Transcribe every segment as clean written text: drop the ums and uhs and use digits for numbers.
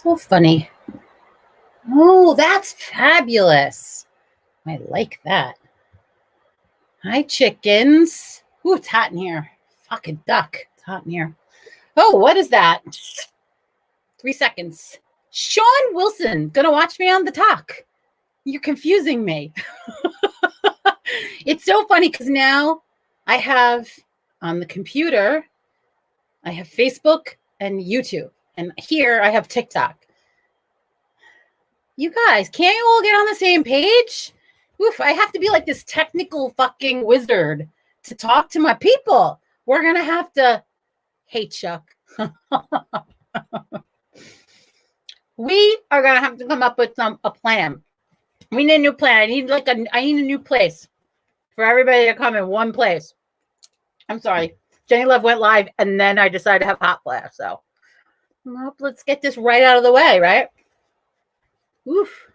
So funny. Oh, that's fabulous. I like that. Hi, chickens. Ooh, it's hot in here. Fucking duck. It's hot in here. Oh, what is that? 3 seconds. Sean Wilson, gonna watch me on the talk. You're confusing me. It's so funny because now I have on the computer, I have Facebook and YouTube. And here I have TikTok. You guys, can't you all get on the same page? Oof, I have to be like this technical fucking wizard to talk to my people. We're going to have to, hey, Chuck. We are going to have to come up with a plan. We need a new plan. I need a new place for everybody to come in one place. I'm sorry. Jenni Love went live and then I decided to have hot flash. So let's get this right out of the way, right? Oof.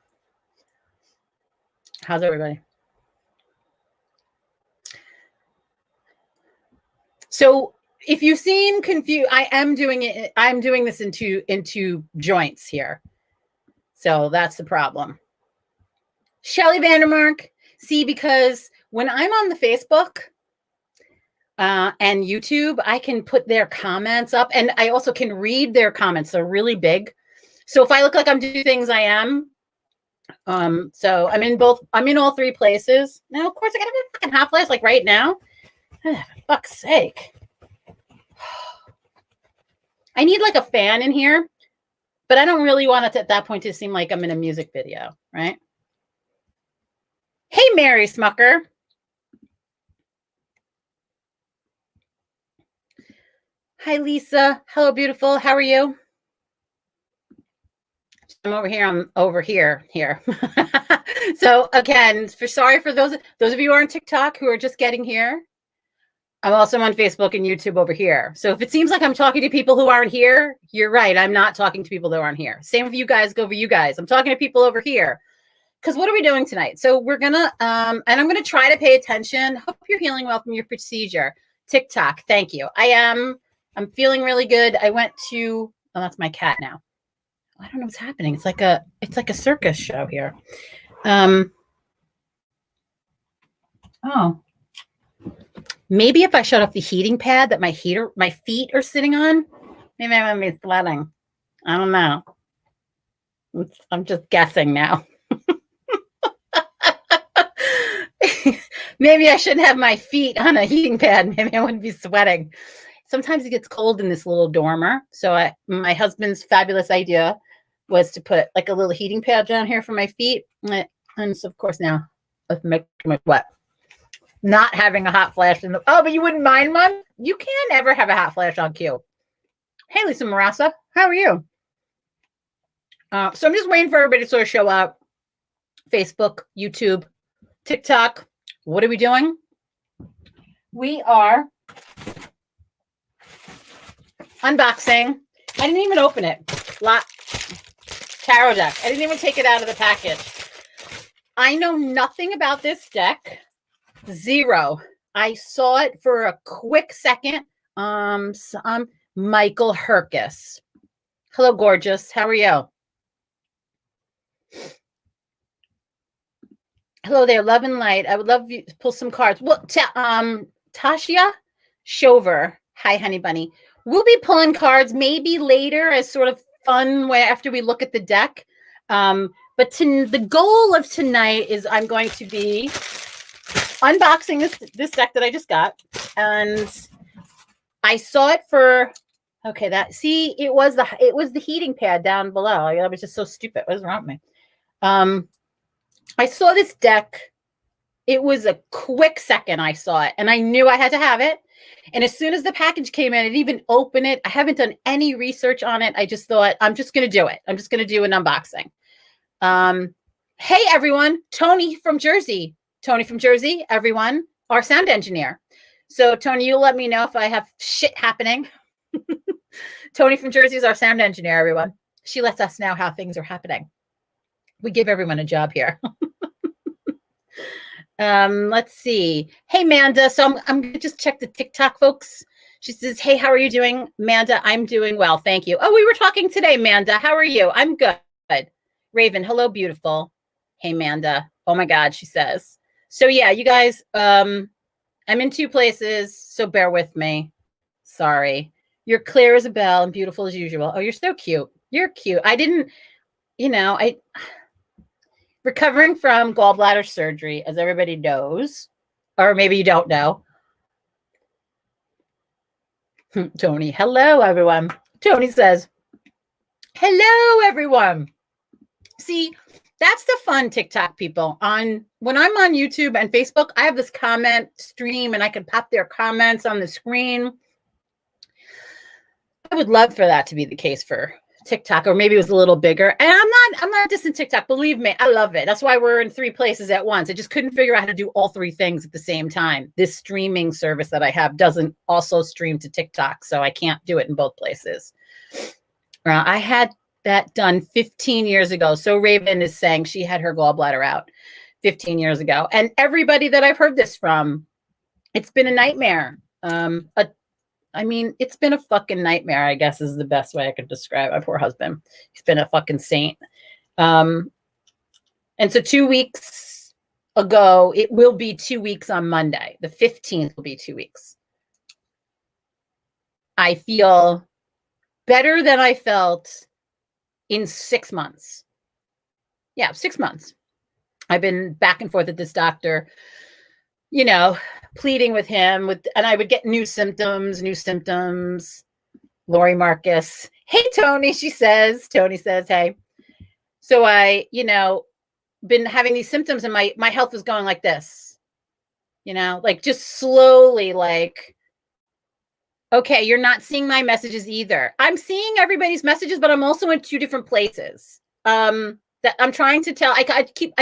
How's everybody? So if you seem confused, I am doing it. I'm doing this into joints here. So that's the problem. Shelly Vandermark. See, because when I'm on the Facebook and YouTube, I can put their comments up and I also can read their comments. They're really big. So if I look like I'm doing things, I am. So I'm in all three places. Now, of course, I gotta be fucking half flash like right now. For fuck's sake. I need like a fan in here, but I don't really want it at that point to seem like I'm in a music video, right? Hey, Mary Smucker. Hi, Lisa. Hello, beautiful. How are you? I'm over here. I'm over here. So again, sorry for those of you who are on TikTok who are just getting here. I'm also on Facebook and YouTube over here. So if it seems like I'm talking to people who aren't here, you're right. I'm not talking to people that aren't here. Same with you guys. Go for you guys. I'm talking to people over here. Because what are we doing tonight? So we're gonna and I'm gonna try to pay attention. Hope you're healing well from your procedure. TikTok. Thank you. I'm feeling really good. I went to that's my cat now. I don't know what's happening. It's like a circus show here. Oh. Maybe if I shut off the heating pad that my feet are sitting on, maybe I might be sweating. I don't know. I'm just guessing now. Maybe I shouldn't have my feet on a heating pad. Maybe I wouldn't be sweating. Sometimes it gets cold in this little dormer. So my husband's fabulous idea was to put like a little heating pad down here for my feet. And so of course now it's making me sweat. Not having a hot flash but you wouldn't mind one? You can't ever have a hot flash on cue. Hey, Lisa Marassa, how are you? So I'm just waiting for everybody to sort of show up. Facebook, YouTube, TikTok. What are we doing? We are unboxing. I didn't even open it. Tarot deck. I didn't even take it out of the package. I know nothing about this deck. Zero. I saw it for a quick second. Michael Herkus. Hello, gorgeous. How are you? Hello there, love and light. I would love you to pull some cards. Well, Tasha Shover. Hi, honey bunny. We'll be pulling cards maybe later as sort of fun way after we look at the deck. But the goal of tonight is I'm going to be unboxing this deck that I just got, and I saw it for it was the heating pad down below. I was just so stupid. What is wrong with me? I saw this deck. It was a quick second I saw it, and I knew I had to have it. And as soon as the package came in, I didn't even open it. I haven't done any research on it. I just thought, I'm just going to do it. I'm just going to do an unboxing. Hey, everyone. Tony from Jersey, everyone, our sound engineer. So, Tony, you'll let me know if I have shit happening. Tony from Jersey is our sound engineer, everyone. She lets us know how things are happening. We give everyone a job here. Let's see. Hey, Manda. So I'm going to just check the TikTok folks. She says, hey, how are you doing, Amanda? I'm doing well, thank you. Oh, we were talking today, Amanda. How are you? I'm good. Raven, hello, beautiful. Hey, Amanda. Oh my God, she says. So yeah, you guys, I'm in 2 places, so bear with me. Sorry. You're clear as a bell and beautiful as usual. Oh, you're so cute. You're cute. I didn't, recovering from gallbladder surgery, as everybody knows, or maybe you don't know. Tony, hello, everyone. Tony says, hello, everyone. See, that's the fun, TikTok people. When I'm on YouTube and Facebook, I have this comment stream and I can pop their comments on the screen. I would love for that to be the case for TikTok, or maybe it was a little bigger. And I'm not dissing TikTok. Believe me, I love it. That's why we're in 3 places at once. I just couldn't figure out how to do all 3 things at the same time. This streaming service that I have doesn't also stream to TikTok, so I can't do it in both places. I had that done 15 years ago. So Raven is saying she had her gallbladder out 15 years ago. And everybody that I've heard this from, it's been a nightmare. It's been a fucking nightmare, I guess is the best way I could describe my poor husband. He's been a fucking saint. And so 2 weeks ago, it will be 2 weeks on Monday. The 15th will be 2 weeks. I feel better than I felt in 6 months. Yeah, 6 months. I've been back and forth at this doctor, pleading with him and I would get new symptoms. Lori Marcus. Hey, Tony, Tony says, hey. So I, been having these symptoms and my health is going like this, like just slowly, like, okay, you're not seeing my messages either. I'm seeing everybody's messages, but I'm also in 2 different places. That I'm trying to tell. I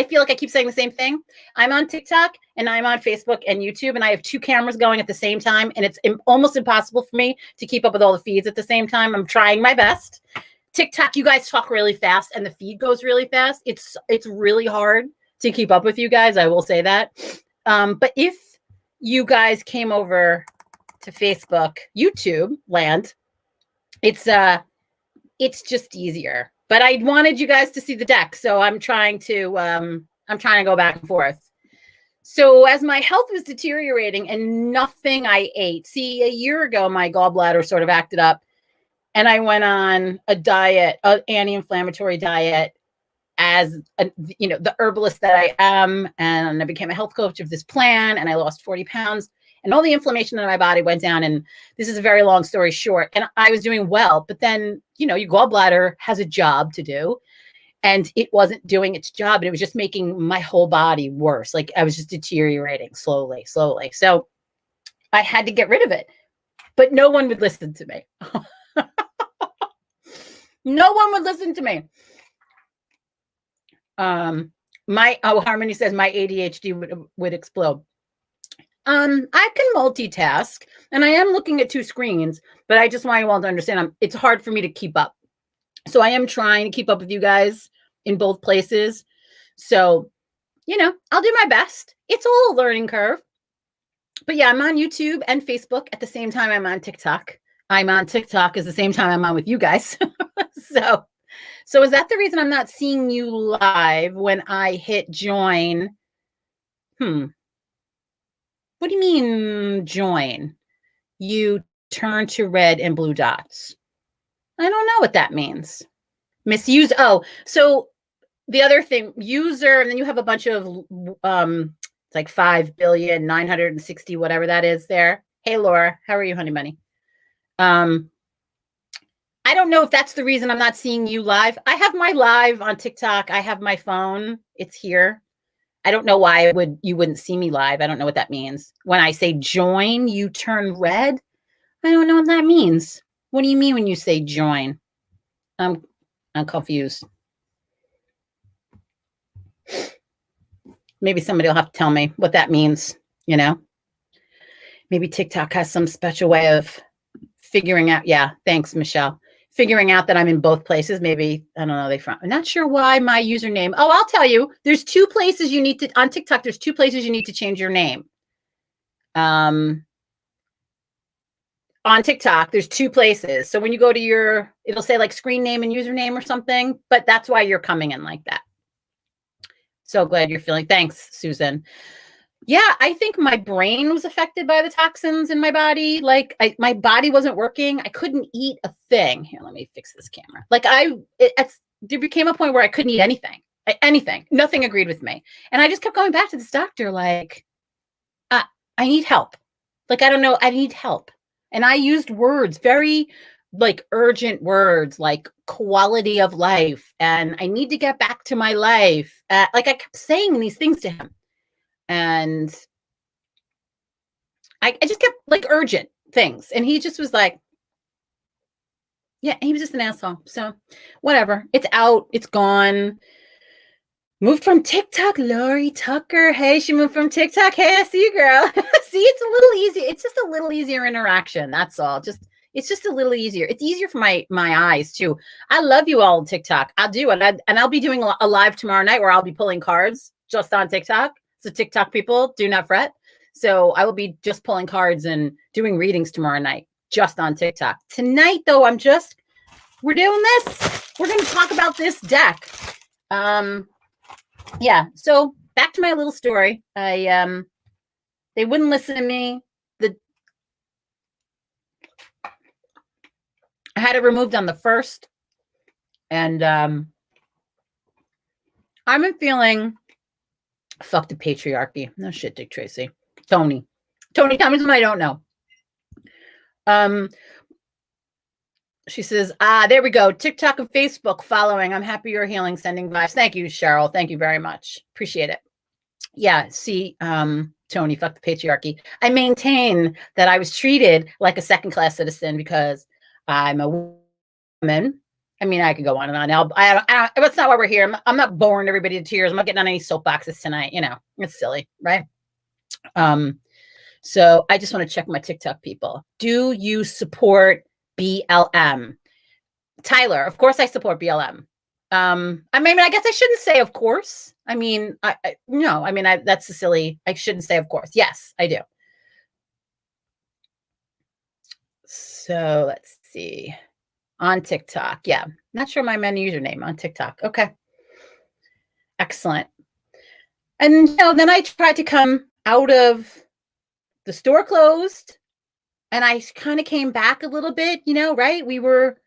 feel like I keep saying the same thing. I'm on TikTok and I'm on Facebook and YouTube, and I have 2 cameras going at the same time, and it's almost impossible for me to keep up with all the feeds at the same time. I'm trying my best. TikTok, you guys talk really fast, and the feed goes really fast. It's really hard to keep up with you guys. I will say that. But if you guys came over to Facebook, YouTube land, it's just easier. But I wanted you guys to see the deck, so I'm trying to go back and forth. So as my health was deteriorating and nothing I ate, see, a year ago my gallbladder sort of acted up, and I went on a diet, an anti-inflammatory diet, as the herbalist that I am, and I became a health coach of this plan, and I lost 40 pounds. And all the inflammation in my body went down. And this is a very long story short. And I was doing well. But then, your gallbladder has a job to do. And it wasn't doing its job. And it was just making my whole body worse. Like I was just deteriorating slowly. So I had to get rid of it. But no one would listen to me. No one would listen to me. Harmony says my ADHD would explode. I can multitask, and I am looking at 2 screens, but I just want you all to understand it's hard for me to keep up. So I am trying to keep up with you guys in both places. So, I'll do my best. It's all a learning curve. But yeah, I'm on YouTube and Facebook at the same time I'm on TikTok. I'm on TikTok at the same time I'm on with you guys. So is that the reason I'm not seeing you live when I hit join? What do you mean join? You turn to red and blue dots. I don't know what that means. Misuse. Oh, so the other thing, user, and then you have a bunch of, it's like 5,960,000,000, whatever that is there. Hey, Laura, how are you, honey bunny? I don't know if that's the reason I'm not seeing you live. I have my live on TikTok. I have my phone. It's here. I don't know why you wouldn't see me live. I don't know what that means. When I say join, you turn red. I don't know what that means. What do you mean when you say join? I'm confused. Maybe somebody will have to tell me what that means, Maybe TikTok has some special way of figuring out. Yeah, thanks, Michelle. Figuring out that I'm in both places. Maybe, I don't know, I'm not sure why my username. Oh, I'll tell you. There's 2 places you need to, on TikTok, there's 2 places you need to change your name. on TikTok, there's 2 places. So when you go to your, it'll say like screen name and username or something, but that's why you're coming in like that. So glad you're feeling, thanks, Susan. Yeah, I think my brain was affected by the toxins in my body. Like my body wasn't working. I couldn't eat a thing. Here, let me fix this camera. Like there became a point where I couldn't eat anything. Nothing agreed with me. And I just kept going back to this doctor like, I need help. Like, I don't know, I need help. And I used words, very like urgent words, like quality of life. And I need to get back to my life. Like I kept saying these things to him. And I just kept like urgent things. And he just was like, yeah, he was just an asshole. So whatever, it's out, it's gone. Moved from TikTok, Lori Tucker. Hey, she moved from TikTok. Hey, I see you, girl. See, it's a little easier. It's just a little easier interaction. That's all. It's just a little easier. It's easier for my eyes too. I love you all on TikTok. I'll do it. And I'll be doing a live tomorrow night where I'll be pulling cards just on TikTok. So TikTok people, do not fret. So I will be just pulling cards and doing readings tomorrow night, just on TikTok. Tonight, though, we're doing this. We're going to talk about this deck. Yeah, so back to my little story. They wouldn't listen to me. I had it removed on the 1st, and I'm feeling fuck the patriarchy. No shit, Dick Tracy. Tony, tell me something I don't know. She says, there we go. TikTok and Facebook following. I'm happy you're healing, sending vibes. Thank you, Cheryl. Thank you very much. Appreciate it. Yeah, see, Tony, fuck the patriarchy. I maintain that I was treated like a second-class citizen because I'm a woman. I mean, I could go on and on. That's not why we're here. I'm not boring everybody to tears. I'm not getting on any soapboxes tonight. You know, it's silly, right? So I just want to check my TikTok people. Do you support BLM? Tyler, of course I support BLM. I mean, I guess I shouldn't say of course. I mean, no, I mean, that's silly. I shouldn't say of course. Yes, I do. So let's see. On TikTok. Yeah. Not sure my menu username on TikTok. Okay. Excellent. And then I tried to come out of the store closed, and I kind of came back a little bit, right? We were,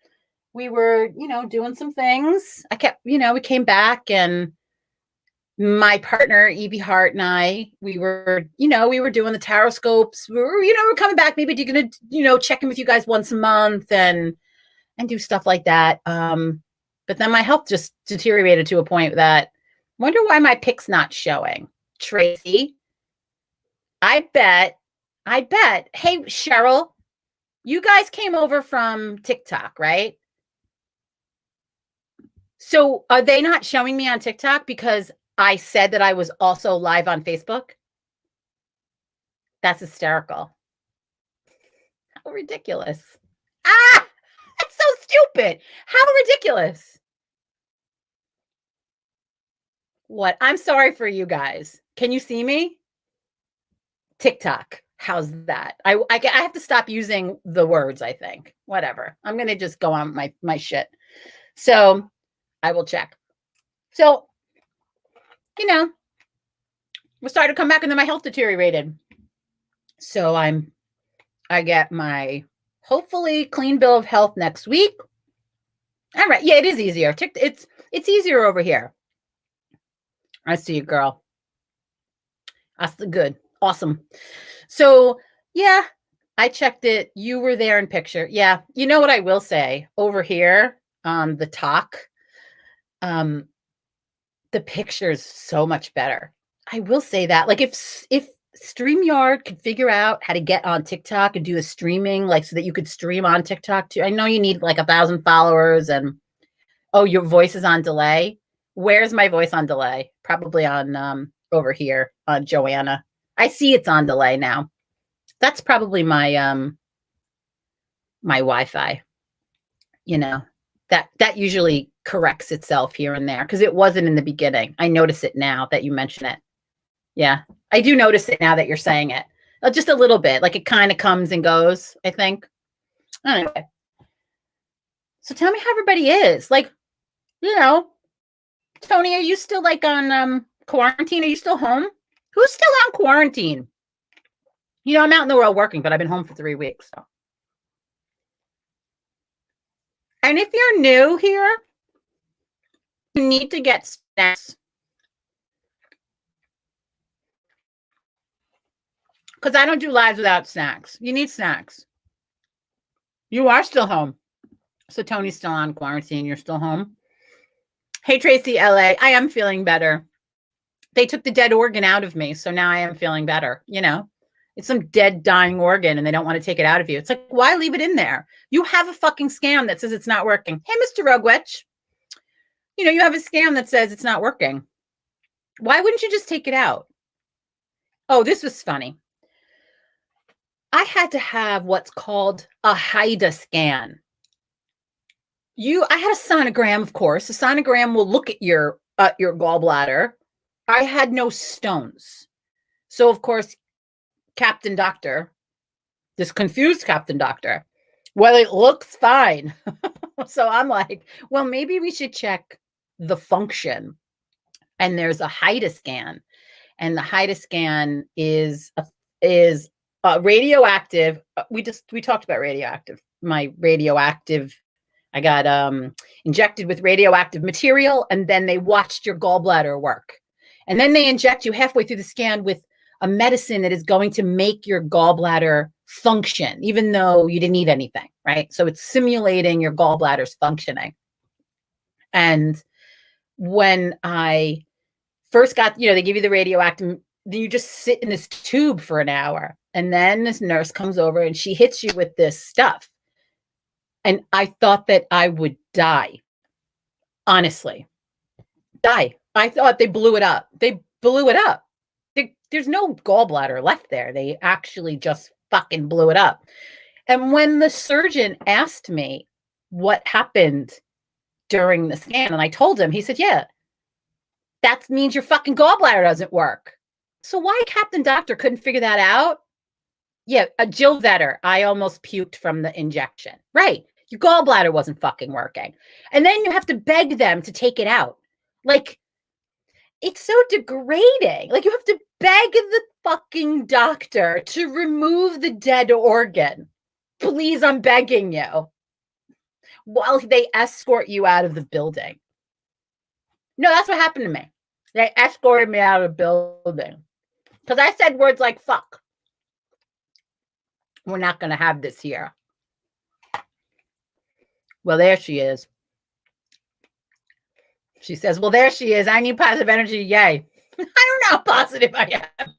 doing some things. I kept, we came back, and my partner, Evie Hart, and I, we were doing the tarot scopes. We're coming back. Maybe you're going to, check in with you guys once a month and do stuff like that. But then my health just deteriorated to a point that wonder why my pic's not showing. Tracy, I bet. Hey, Cheryl, you guys came over from TikTok, right? So are they not showing me on TikTok because I said that I was also live on Facebook? That's hysterical. How ridiculous. That's so stupid. How ridiculous. What? I'm sorry for you guys. Can you see me? TikTok. How's that? I have to stop using the words, I think. Whatever. I'm going to just go on my shit. So I will check. So, we started to come back and then my health deteriorated. So I get my hopefully clean bill of health next week. All right. Yeah, it is easier. It's easier over here. I see you, girl. That's the good. Awesome. So, yeah, I checked it. You were there in picture. Yeah. You know what I will say over here on the talk? The picture's so much better. I will say that. Like if StreamYard could figure out how to get on TikTok and do the streaming, like so that you could stream on TikTok too. I know you need like 1,000 followers and your voice is on delay. Where's my voice on delay? Probably on over here on Joanna. I see it's on delay now. That's probably my my Wi-Fi. That usually corrects itself here and there because it wasn't in the beginning. I notice it now that you mention it. Yeah, I do notice it now that you're saying it. Just a little bit, like it kind of comes and goes, I think. Anyway, so tell me how everybody is. Like, Tony, are you still like on quarantine? Are you still home? Who's still on quarantine? I'm out in the world working, but I've been home for 3 weeks. So. And if you're new here, you need to get snacks. Because I don't do lives without snacks. You need snacks. You are still home. So Tony's still on quarantine. You're still home. Hey, Tracy, LA. I am feeling better. They took the dead organ out of me. So now I am feeling better. It's some dead, dying organ and they don't want to take it out of you. It's like, why leave it in there? You have a fucking scam that says it's not working. Hey, Mr. Rogwich, you have a scam that says it's not working. Why wouldn't you just take it out? Oh, this was funny. I had to have what's called a HIDA scan. I had a sonogram, of course. A sonogram will look at your gallbladder. I had no stones. So, of course, Captain Doctor, this confused Captain Doctor, well, it looks fine. So I'm like, well, maybe we should check the function. And there's a HIDA scan. And the HIDA scan is radioactive. We talked about radioactive. My radioactive, I got injected with radioactive material, and then they watched your gallbladder work. And then they inject you halfway through the scan with a medicine that is going to make your gallbladder function, even though you didn't eat anything, right? So it's simulating your gallbladder's functioning. And when I first got, they give you the radioactive, you just sit in this tube for an hour. And then this nurse comes over and she hits you with this stuff. And I thought that I would die. Honestly. Die. I thought they blew it up. They blew it up. There's no gallbladder left there. They actually just fucking blew it up. And when the surgeon asked me what happened during the scan, and I told him, he said, yeah, that means your fucking gallbladder doesn't work. So why Captain Doctor couldn't figure that out? Yeah, a Jill Vetter. I almost puked from the injection. Right. Your gallbladder wasn't fucking working. And then you have to beg them to take it out. Like, it's so degrading. Like, you have to beg the fucking doctor to remove the dead organ. Please, I'm begging you. While they escort you out of the building. No, that's what happened to me. They escorted me out of the building. Because I said words like, fuck. We're not going to have this here. Well, there she is. She says, well, there she is. I need positive energy. Yay. I don't know how positive I am.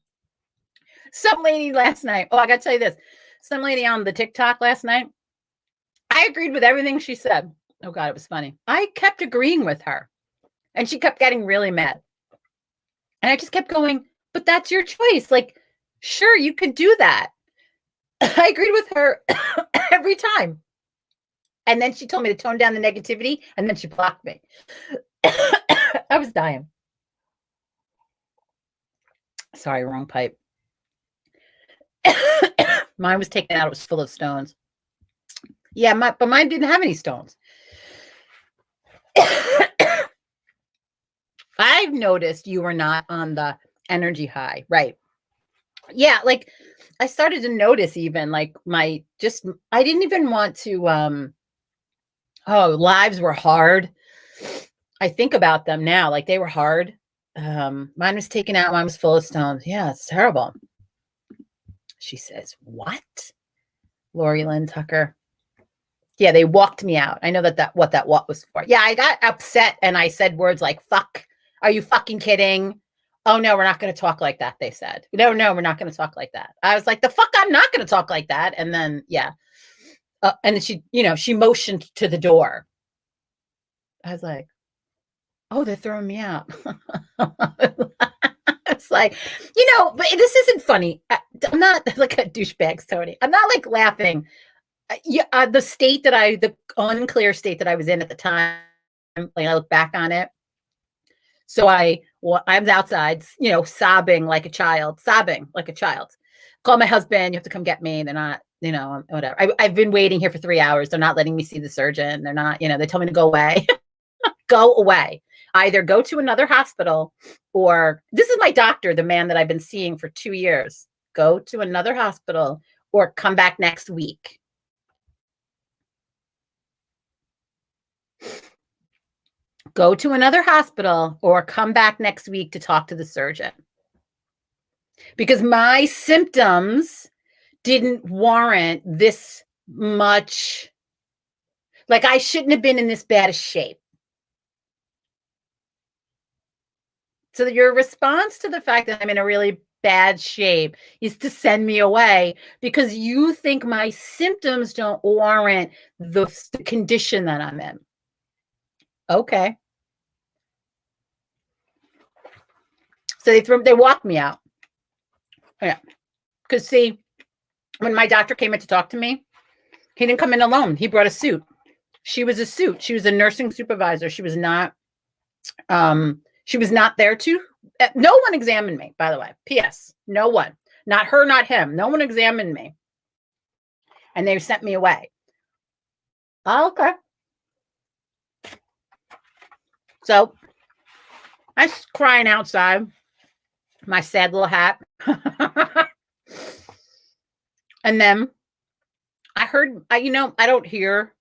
Some lady last night. Oh, I got to tell you this. Some lady on the TikTok last night. I agreed with everything she said. Oh, God, it was funny. I kept agreeing with her. And she kept getting really mad. And I just kept going, but that's your choice. Like, sure, you could do that. I agreed with her every time. And then she told me to tone down the negativity, and then she blocked me. I was dying. Sorry, wrong pipe. Mine was taken out. It was full of stones. Yeah, but mine didn't have any stones. I've noticed you were not on the energy high. Right. Yeah, like I started to notice even like I didn't even want to lives were hard. I think about them now, like they were hard. Mine was taken out, mine was full of stones. Yeah, it's terrible. She says, what? Lori Lynn Tucker. Yeah, they walked me out. I know what that walk was for. Yeah, I got upset and I said words like, fuck, are you fucking kidding? Oh, no, we're not going to talk like that, they said. No, we're not going to talk like that. I was like, the fuck, I'm not going to talk like that. And then, yeah. And then she motioned to the door. I was like, oh, they're throwing me out. It's like, but this isn't funny. I'm not like a douchebag, Tony. I'm not like laughing. The unclear state that I was in at the time, like I look back on it. So I was outside, sobbing like a child. Call my husband, you have to come get me. They're not, whatever. I've been waiting here for 3 hours. They're not letting me see the surgeon. They're not, they tell me to go away. Go away. Either go to another hospital, or this is my doctor, the man that I've been seeing for 2 years. Go to another hospital or come back next week. Go to another hospital or come back next week to talk to the surgeon. Because my symptoms didn't warrant this much. Like, I shouldn't have been in this bad a shape. So your response to the fact that I'm in a really bad shape is to send me away because you think my symptoms don't warrant the condition that I'm in. Okay. So they walked me out. Yeah. Because see, when my doctor came in to talk to me, he didn't come in alone. He brought a suit. She was a suit. She was a nursing supervisor. She was not there to. No one examined me, by the way. P.S. No one. Not her, not him. No one examined me. And they sent me away. Oh, okay. So I was crying outside. My sad little hat. And then I heard, I don't hear.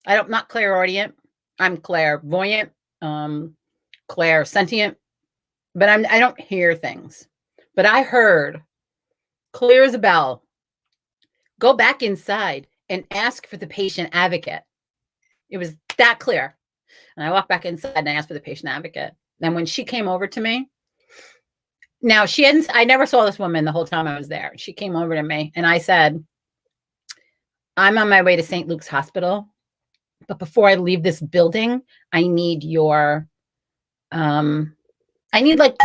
I'm not clairaudient. I'm clairvoyant, clairsentient, but I don't hear things. But I heard clear as a bell. Go back inside and ask for the patient advocate. It was that clear. And I walked back inside and I asked for the patient advocate. And when she came over to me, now I never saw this woman the whole time I was there. She came over to me and I said, I'm on my way to St. Luke's Hospital. But before I leave this building, I need to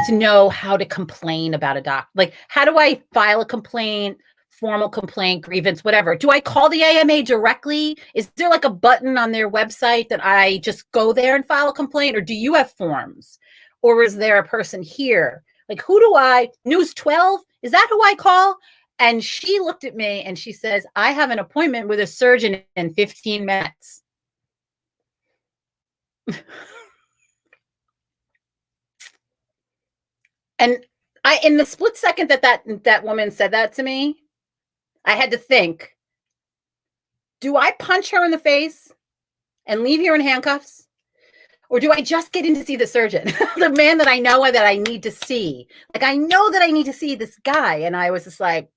know how to complain about a doc. Like, how do I file a complaint, formal complaint, grievance, whatever? Do I call the AMA directly? Is there like a button on their website that I just go there and file a complaint? Or do you have forms? Or is there a person here? Like, News 12? Is that who I call? And she looked at me and she says, I have an appointment with a surgeon in 15 minutes. And in the split second that woman said that to me, I had to think, do I punch her in the face and leave her in handcuffs? Or do I just get in to see the surgeon, the man that I know that I need to see? Like, I know that I need to see this guy. And I was just like,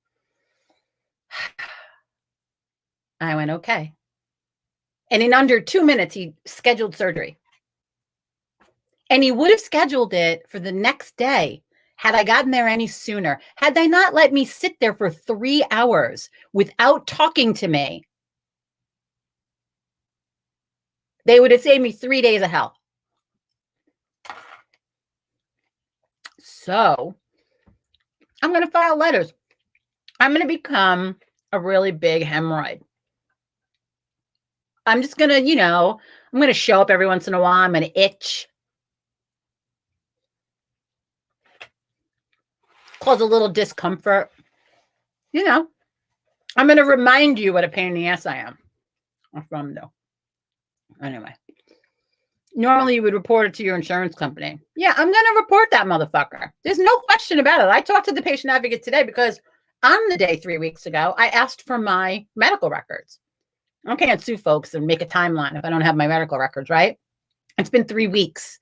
I went, okay. And in under 2 minutes, he scheduled surgery. And he would have scheduled it for the next day had I gotten there any sooner. Had they not let me sit there for 3 hours without talking to me, they would have saved me 3 days of hell. So I'm going to file letters. I'm going to become a really big hemorrhoid. I'm just going to, I'm going to show up every once in a while. I'm going to itch. Cause a little discomfort. I'm going to remind you what a pain in the ass I am. Anyway. Normally you would report it to your insurance company. Yeah, I'm going to report that motherfucker. There's no question about it. I talked to the patient advocate today because on the day 3 weeks ago, I asked for my medical records. I can't sue folks and make a timeline if I don't have my medical records, right? It's been 3 weeks.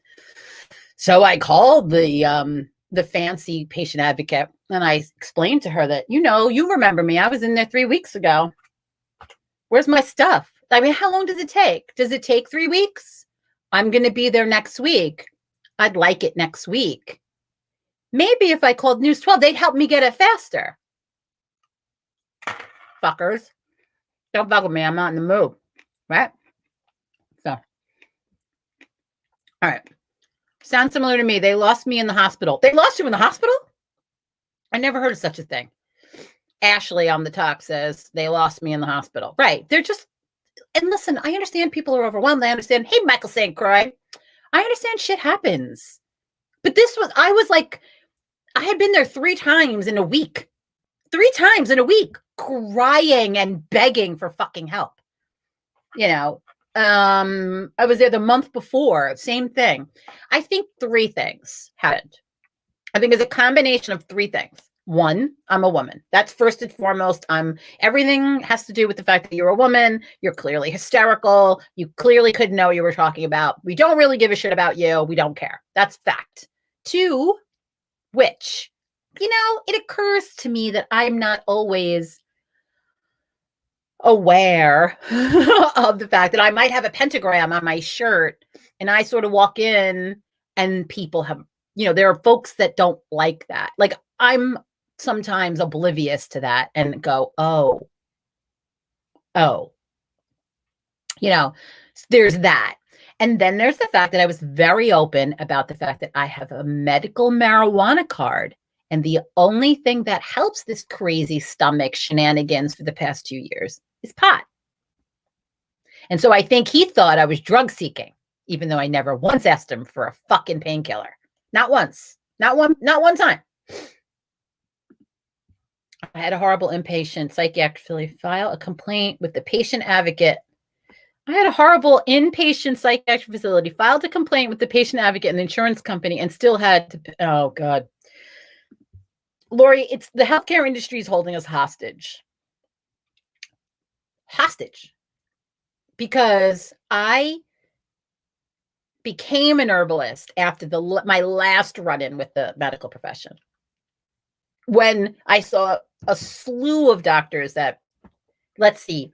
So I called the fancy patient advocate and I explained to her that, you remember me. I was in there 3 weeks ago. Where's my stuff? I mean, how long does it take? Does it take 3 weeks? I'm going to be there next week. I'd like it next week. Maybe if I called News 12, they'd help me get it faster. Fuckers. Don't fuck with me. I'm not in the mood. Right? So. All right. Sounds similar to me. They lost me in the hospital. They lost you in the hospital? I never heard of such a thing. Ashley on the talk says they lost me in the hospital. Right. They're just, and listen, I understand people are overwhelmed. I understand. Hey, Michael St. Croix. I understand shit happens. But I had been there 3 times in a week. 3 times in a week, crying and begging for fucking help. You know, I was there the month before, same thing. I think 3 things happened. I think it's a combination of 3 things. 1, I'm a woman. That's first and foremost. Everything has to do with the fact that you're a woman. You're clearly hysterical. You clearly couldn't know what you were talking about. We don't really give a shit about you. We don't care. That's fact. 2, which, it occurs to me that I'm not always aware of the fact that I might have a pentagram on my shirt, and I sort of walk in and people have, there are folks that don't like that. Like, I'm sometimes oblivious to that and go, oh, there's that. And then there's the fact that I was very open about the fact that I have a medical marijuana card. And the only thing that helps this crazy stomach shenanigans for the past 2 years is pot. And so I think he thought I was drug seeking, even though I never once asked him for a fucking painkiller. Not once. Not one time. I had a horrible inpatient psychiatric file a complaint with the patient advocate. I had a horrible inpatient psychiatric facility, filed a complaint with the patient advocate and the insurance company, and still had to, oh God. Lori, it's the healthcare industry is holding us hostage. Because I became an herbalist after my last run-in with the medical profession. When I saw a slew of doctors that, let's see,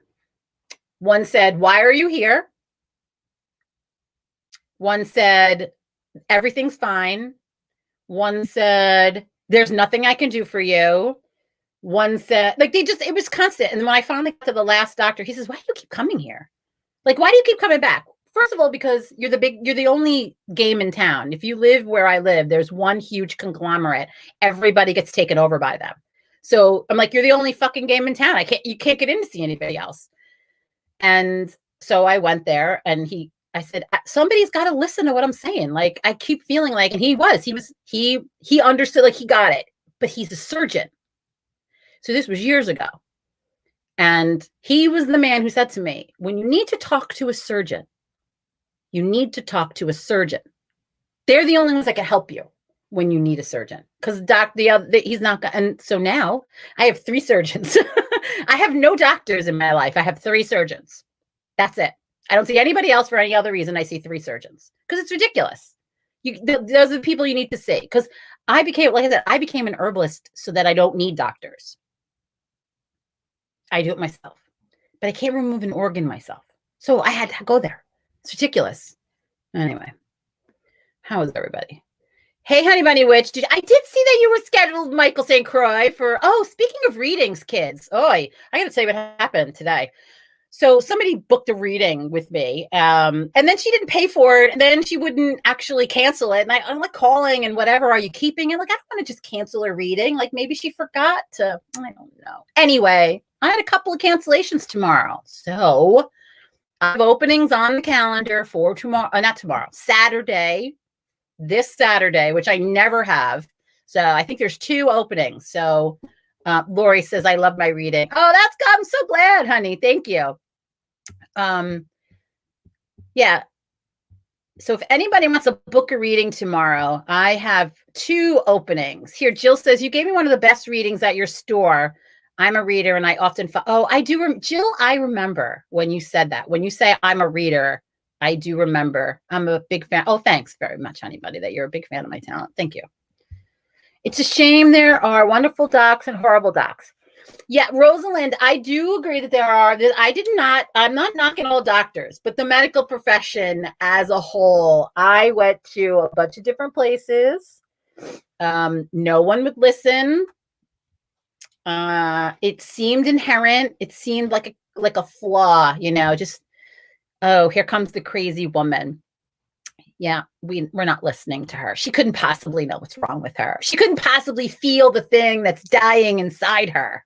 one said, "Why are you here?" One said, "Everything's fine." One said, "There's nothing I can do for you." One said, like, it was constant. And when I finally got to the last doctor, he says, "Why do you keep coming here? Like, why do you keep coming back?" First of all, because you're the only game in town. If you live where I live, there's one huge conglomerate. Everybody gets taken over by them. So I'm like, you're the only fucking game in town. You can't get in to see anybody else. And so I went there, and I said, somebody's got to listen to what I'm saying. Like, I keep feeling like, and he understood, like, he got it, but he's a surgeon. So this was years ago. And he was the man who said to me, when you need to talk to a surgeon, you need to talk to a surgeon. They're the only ones that can help you when you need a surgeon. Because he's not. And so now I have 3 surgeons. I have no doctors in my life. I have 3 surgeons. That's it. I don't see anybody else for any other reason. I see 3 surgeons because it's ridiculous. Those are the people you need to see. Because I became an herbalist so that I don't need doctors. I do it myself, but I can't remove an organ myself. So I had to go there. It's ridiculous. Anyway, how is everybody? Hey, Honey Bunny Witch. I did see that you were scheduled, Michael St. Croix, speaking of readings, kids. I got to tell you what happened today. So somebody booked a reading with me, and then she didn't pay for it, and then she wouldn't actually cancel it. And I'm like calling and whatever, are you keeping it? Like, I don't want to just cancel a reading. Like, maybe she forgot to, I don't know. Anyway, I had a couple of cancellations tomorrow. So I have openings on the calendar for Saturday, this Saturday, which I never have. So I think there's 2 openings. So Lori says, I love my reading. Oh, I'm so glad, honey. Thank you. Yeah. So if anybody wants to book a reading tomorrow, I have 2 openings. Here, Jill says, you gave me one of the best readings at your store. I'm a reader, and I often I do. Jill, I remember when you said that. When you say I'm a reader, I do remember. I'm a big fan. Oh, thanks very much, honey buddy, that you're a big fan of my talent. Thank you. It's a shame there are wonderful docs and horrible docs. Yeah, Rosalind, I do agree that there are. I'm not knocking all doctors, but the medical profession as a whole, I went to a bunch of different places. No one would listen. It seemed inherent. It seemed like a flaw, just, oh, here comes the crazy woman. Yeah, we're not listening to her. She couldn't possibly know what's wrong with her. She couldn't possibly feel the thing that's dying inside her.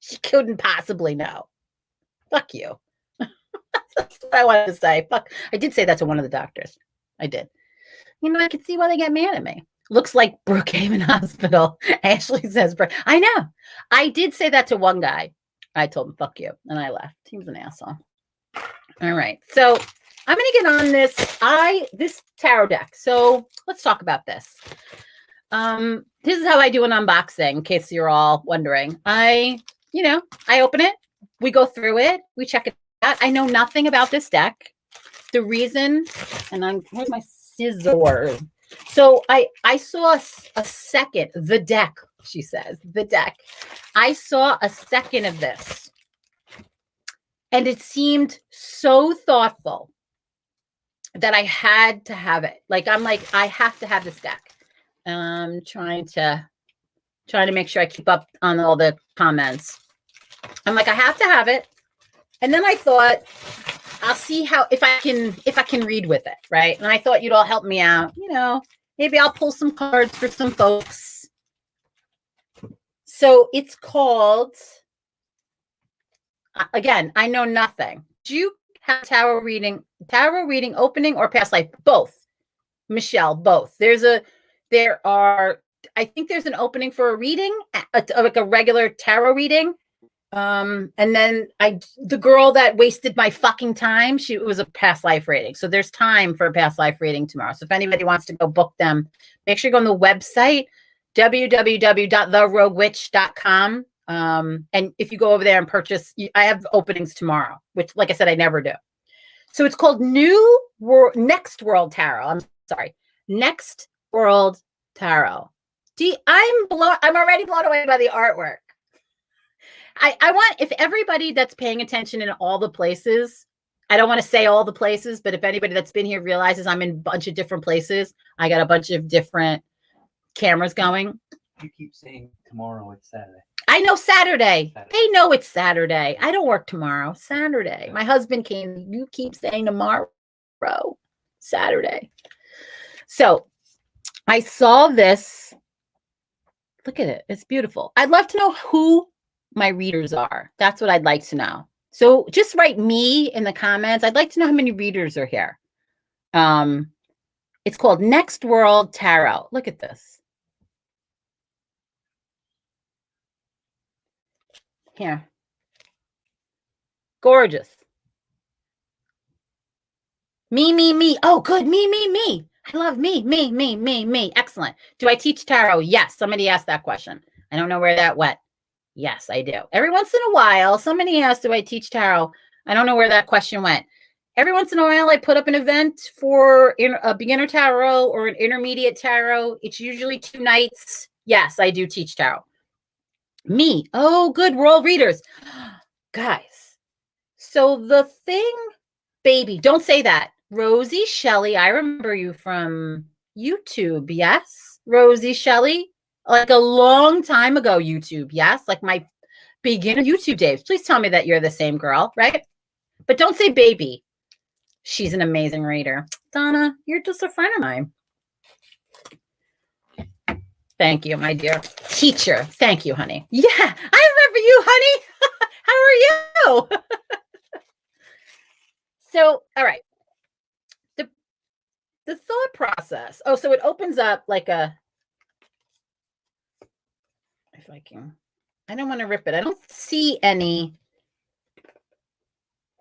She couldn't possibly know. Fuck you. That's what I wanted to say. Fuck. I did say that to one of the doctors. I did. I could see why they get mad at me. looks like Brookhaven Hospital. Ashley says, I know. I did say that to one guy. I told him, fuck you. And I left. He was an asshole. All right. So I'm going to get on this tarot deck. So let's talk about this. This is how I do an unboxing, in case you're all wondering. I open it. We go through it. We check it out. I know nothing about this deck. The reason, and where's my scissors? So I saw a second, the deck, she says, the deck. I saw a second of this. And it seemed so thoughtful that I had to have it. I'm like, I have to have this deck. I'm trying to make sure I keep up on all the comments. I'm like, I have to have it. And then I thought, I'll see if I can read with it, right? And I thought you'd all help me out. Maybe I'll pull some cards for some folks. So it's called, again, I know nothing. Do you have tarot reading opening or past life? Both. Michelle, both. I think there's an opening for a reading, like a regular tarot reading. And then the girl that wasted my fucking time, it was a past life reading. So there's time for a past life reading tomorrow. So if anybody wants to go book them, make sure you go on the website, www.theroguewitch.com. And if you go over there and purchase, I have openings tomorrow, which, like I said, I never do. So it's called Next World Tarot. I'm sorry. Next World Tarot. I'm already blown away by the artwork. I want, if everybody that's paying attention in all the places, I don't want to say all the places, but if anybody that's been here realizes I'm in a bunch of different places, I got a bunch of different cameras going. You keep saying tomorrow, it's Saturday. I know Saturday. They know it's Saturday. I don't work tomorrow. Saturday. My husband came. You keep saying tomorrow. Saturday. So I saw this. Look at it. It's beautiful. I'd love to know who my readers are. That's what I'd like to know. So just write me in the comments. I'd like to know how many readers are here. It's called Next World Tarot. Look at this. Here. Gorgeous. Me. Oh, good. Me. I love me. Excellent. Do I teach tarot? Yes. Somebody asked that question. I don't know where that went. Yes, I do. Every once in a while, somebody asked, do I teach tarot? I don't know where that question went. Every once in a while, I put up an event for a beginner tarot or an intermediate tarot. It's usually 2 nights. Yes, I do teach tarot. Me. Oh, good. We're all readers. Guys. So the thing, baby, don't say that. Rosie Shelley, I remember you from YouTube. Yes, Rosie Shelley. Like a long time ago, YouTube. Yes, like my beginner YouTube days. Please tell me that you're the same girl, right? But don't say baby. She's an amazing reader. Donna, you're just a friend of mine. Thank you, my dear teacher. Thank you, honey. Yeah, I remember you, honey. How are you? So, all right. The thought process. Oh, so it opens up like a, if I can, I don't want to rip it. I don't see any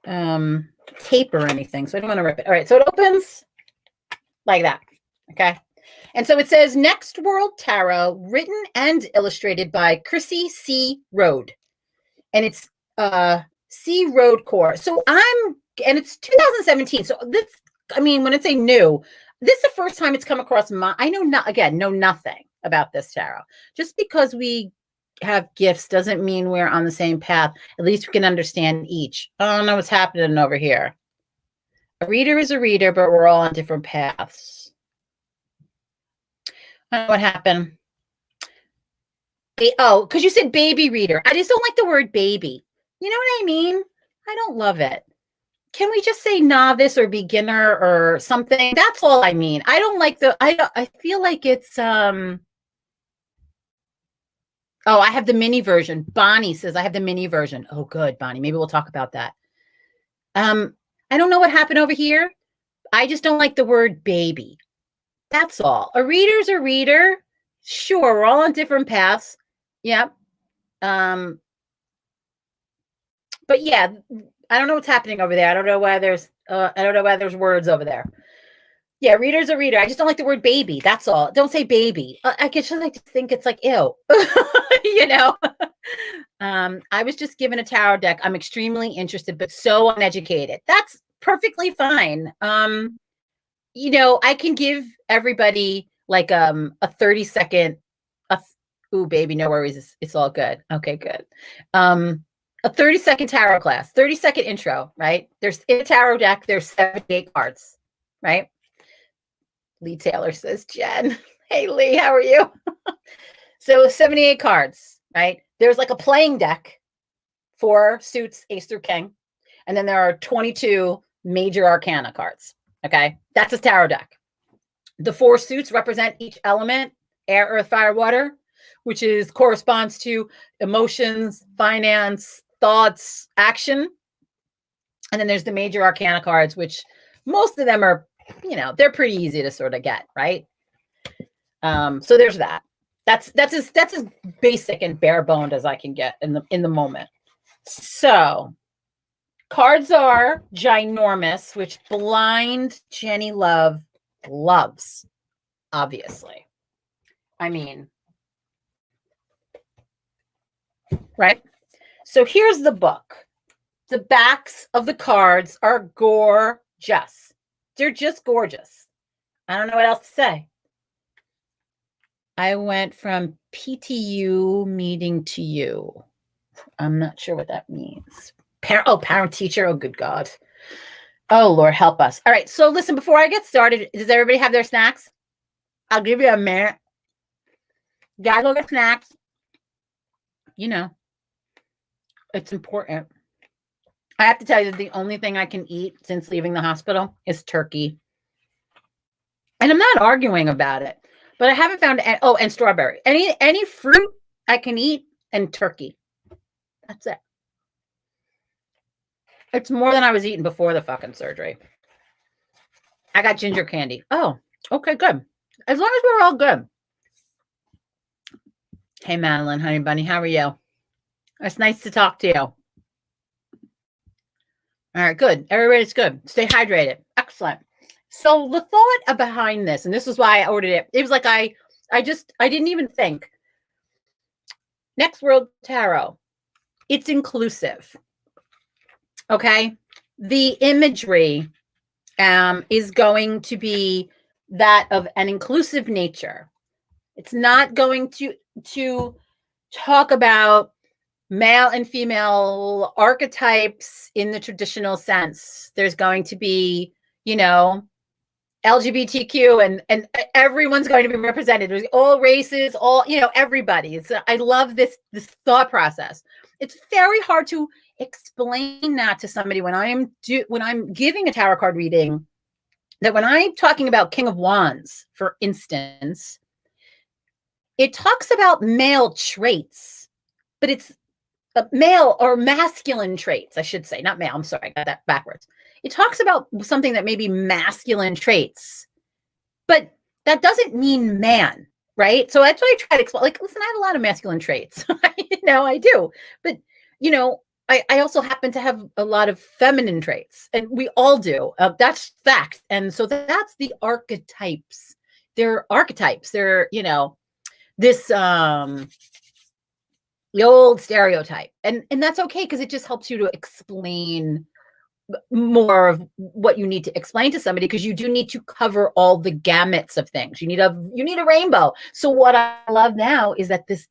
tape or anything, so I don't want to rip it. All right, so it opens like that. Okay. And so it says Next World Tarot, written and illustrated by Chrissy C. Road. And it's C. Road Core. So and it's 2017. So this, I mean, when it's a new, this is the first time it's come across I know nothing about this tarot. Just because we have gifts doesn't mean we're on the same path. At least we can understand each. I don't know what's happening over here. A reader is a reader, but we're all on different paths. I don't know what happened. Oh, because you said baby reader. I just don't like the word baby. You know what I mean? I don't love it. Can we just say novice or beginner or something? That's all I mean. I don't like I feel like it's oh, I have the mini version. Bonnie says I have the mini version. Oh, good, Bonnie. Maybe we'll talk about that. I don't know what happened over here. I just don't like the word baby. That's all. A reader's a reader. Sure, we're all on different paths. Yep. But yeah, I don't know what's happening over there. I don't know why there's words over there. Yeah, reader's a reader. I just don't like the word baby. That's all. Don't say baby. I just like to think it's like ew. You know. I was just given a tarot deck. I'm extremely interested, but so uneducated. That's perfectly fine. You know, I can give everybody like a 30-second. Ooh, baby, no worries. It's all good. Okay, good. A 30-second tarot class, 30-second intro, right? There's in a tarot deck, there's 78 cards, right? Lee Taylor says, Jen. Hey, Lee, how are you? So 78 cards, right? There's like a playing deck, 4 suits, ace through king. And then there are 22 major arcana cards, okay? That's a tarot deck. The 4 suits represent each element, air, earth, fire, water, which corresponds to emotions, finance, thoughts, action. And then there's the major arcana cards, which most of them are, you know, they're pretty easy to sort of get, right? So there's that. That's as basic and bare boned as I can get in the moment. So cards are ginormous, which blind Jenni Love loves, obviously. I mean, right? So here's the book. The backs of the cards are gorgeous. They're just gorgeous. I don't know what else to say. I went from PTU meeting to you. I'm not sure what that means. Parent teacher. Oh, good God. Oh, Lord, help us. All right. So listen, before I get started, does everybody have their snacks? I'll give you a minute. Guys, go get snacks. You know, it's important. I have to tell you that the only thing I can eat since leaving the hospital is turkey. And I'm not arguing about it, but I haven't found and strawberry. Any fruit I can eat and turkey. That's it. It's more than I was eating before the fucking surgery. I got ginger candy. Oh, okay, good. As long as we're all good. Hey, Madeline, honey bunny, how are you? It's nice to talk to you. All right, good. Everybody's good. Stay hydrated. Excellent. So the thought behind this, and this is why I ordered it. It was like I didn't even think. Next World Tarot. It's inclusive. Okay. The imagery is going to be that of an inclusive nature. It's not going to talk about male and female archetypes in the traditional sense. There's going to be, you know, LGBTQ and everyone's going to be represented. There's all races, all, you know, everybody. I love this thought process. It's very hard to explain that to somebody when I'm giving a tarot card reading, that when I'm talking about King of Wands, for instance, it talks about male traits, but it's male or masculine traits, I should say, not male. I'm sorry, I got that backwards. It talks about something that may be masculine traits, but that doesn't mean man, right? So that's why I try to explain, like, listen, I have a lot of masculine traits. You know, I do. But, you know, I also happen to have a lot of feminine traits, and we all do. That's fact. And so that's the archetypes. They're archetypes. They're, you know, this the old stereotype. And that's okay, because it just helps you to explain more of what you need to explain to somebody, because you do need to cover all the gamuts of things. You need a rainbow. So what I love now is that this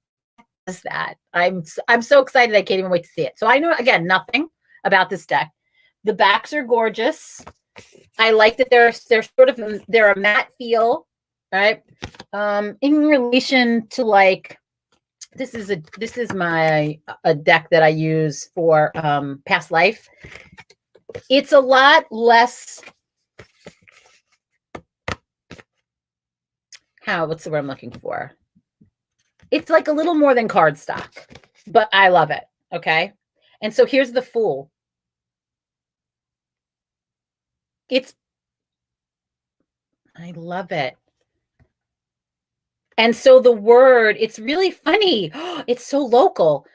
does that. I'm so excited. I can't even wait to see it. So I know, again, nothing about this deck. The backs are gorgeous. I like that they're a matte feel, right? In relation to, like, this is my deck that I use for past life. It's a lot less. What's the word I'm looking for? It's like a little more than cardstock, but I love it. Okay. And so here's the Fool. I love it. And so the word, it's really funny. It's so local.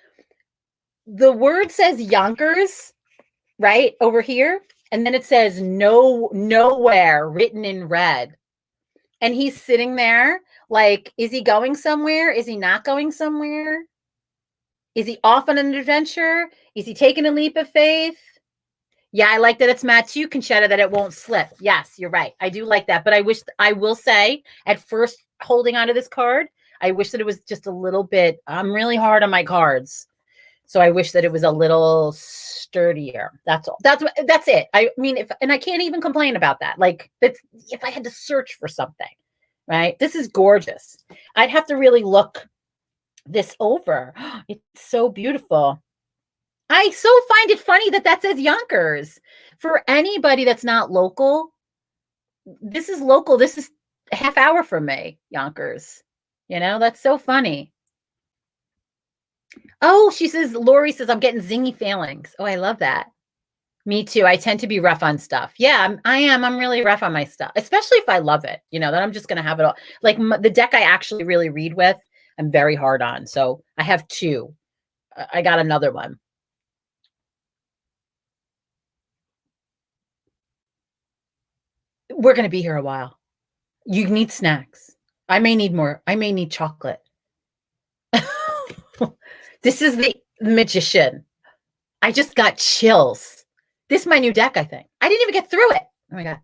The word says Yonkers, right over here. And then it says no, nowhere written in red. And he's sitting there like, is he going somewhere? Is he not going somewhere? Is he off on an adventure? Is he taking a leap of faith? Yeah, I like that it's matte too, Conchetta, that it won't slip. Yes, you're right. I do like that. But I will say, at first holding onto this card, I wish that it was just a little bit, I'm really hard on my cards. So I wish that it was a little sturdier. That's all. That's it. I mean, and I can't even complain about that. Like, that's if I had to search for something, right? This is gorgeous. I'd have to really look this over. It's so beautiful. I so find it funny that that says Yonkers. For anybody that's not local, this is local. This is a half hour from me, Yonkers. You know, that's so funny. Oh, she says, Lori says, I'm getting zingy feelings. Oh, I love that. Me too. I tend to be rough on stuff. Yeah, I am. I'm really rough on my stuff, especially if I love it. You know, then I'm just going to have it all. Like the deck I actually really read with, I'm very hard on. So I have two. I got another one. We're going to be here a while. You need snacks. I may need more. I may need chocolate. This is the magician. I just got chills. This is my new deck, I think. I didn't even get through it. Oh my God.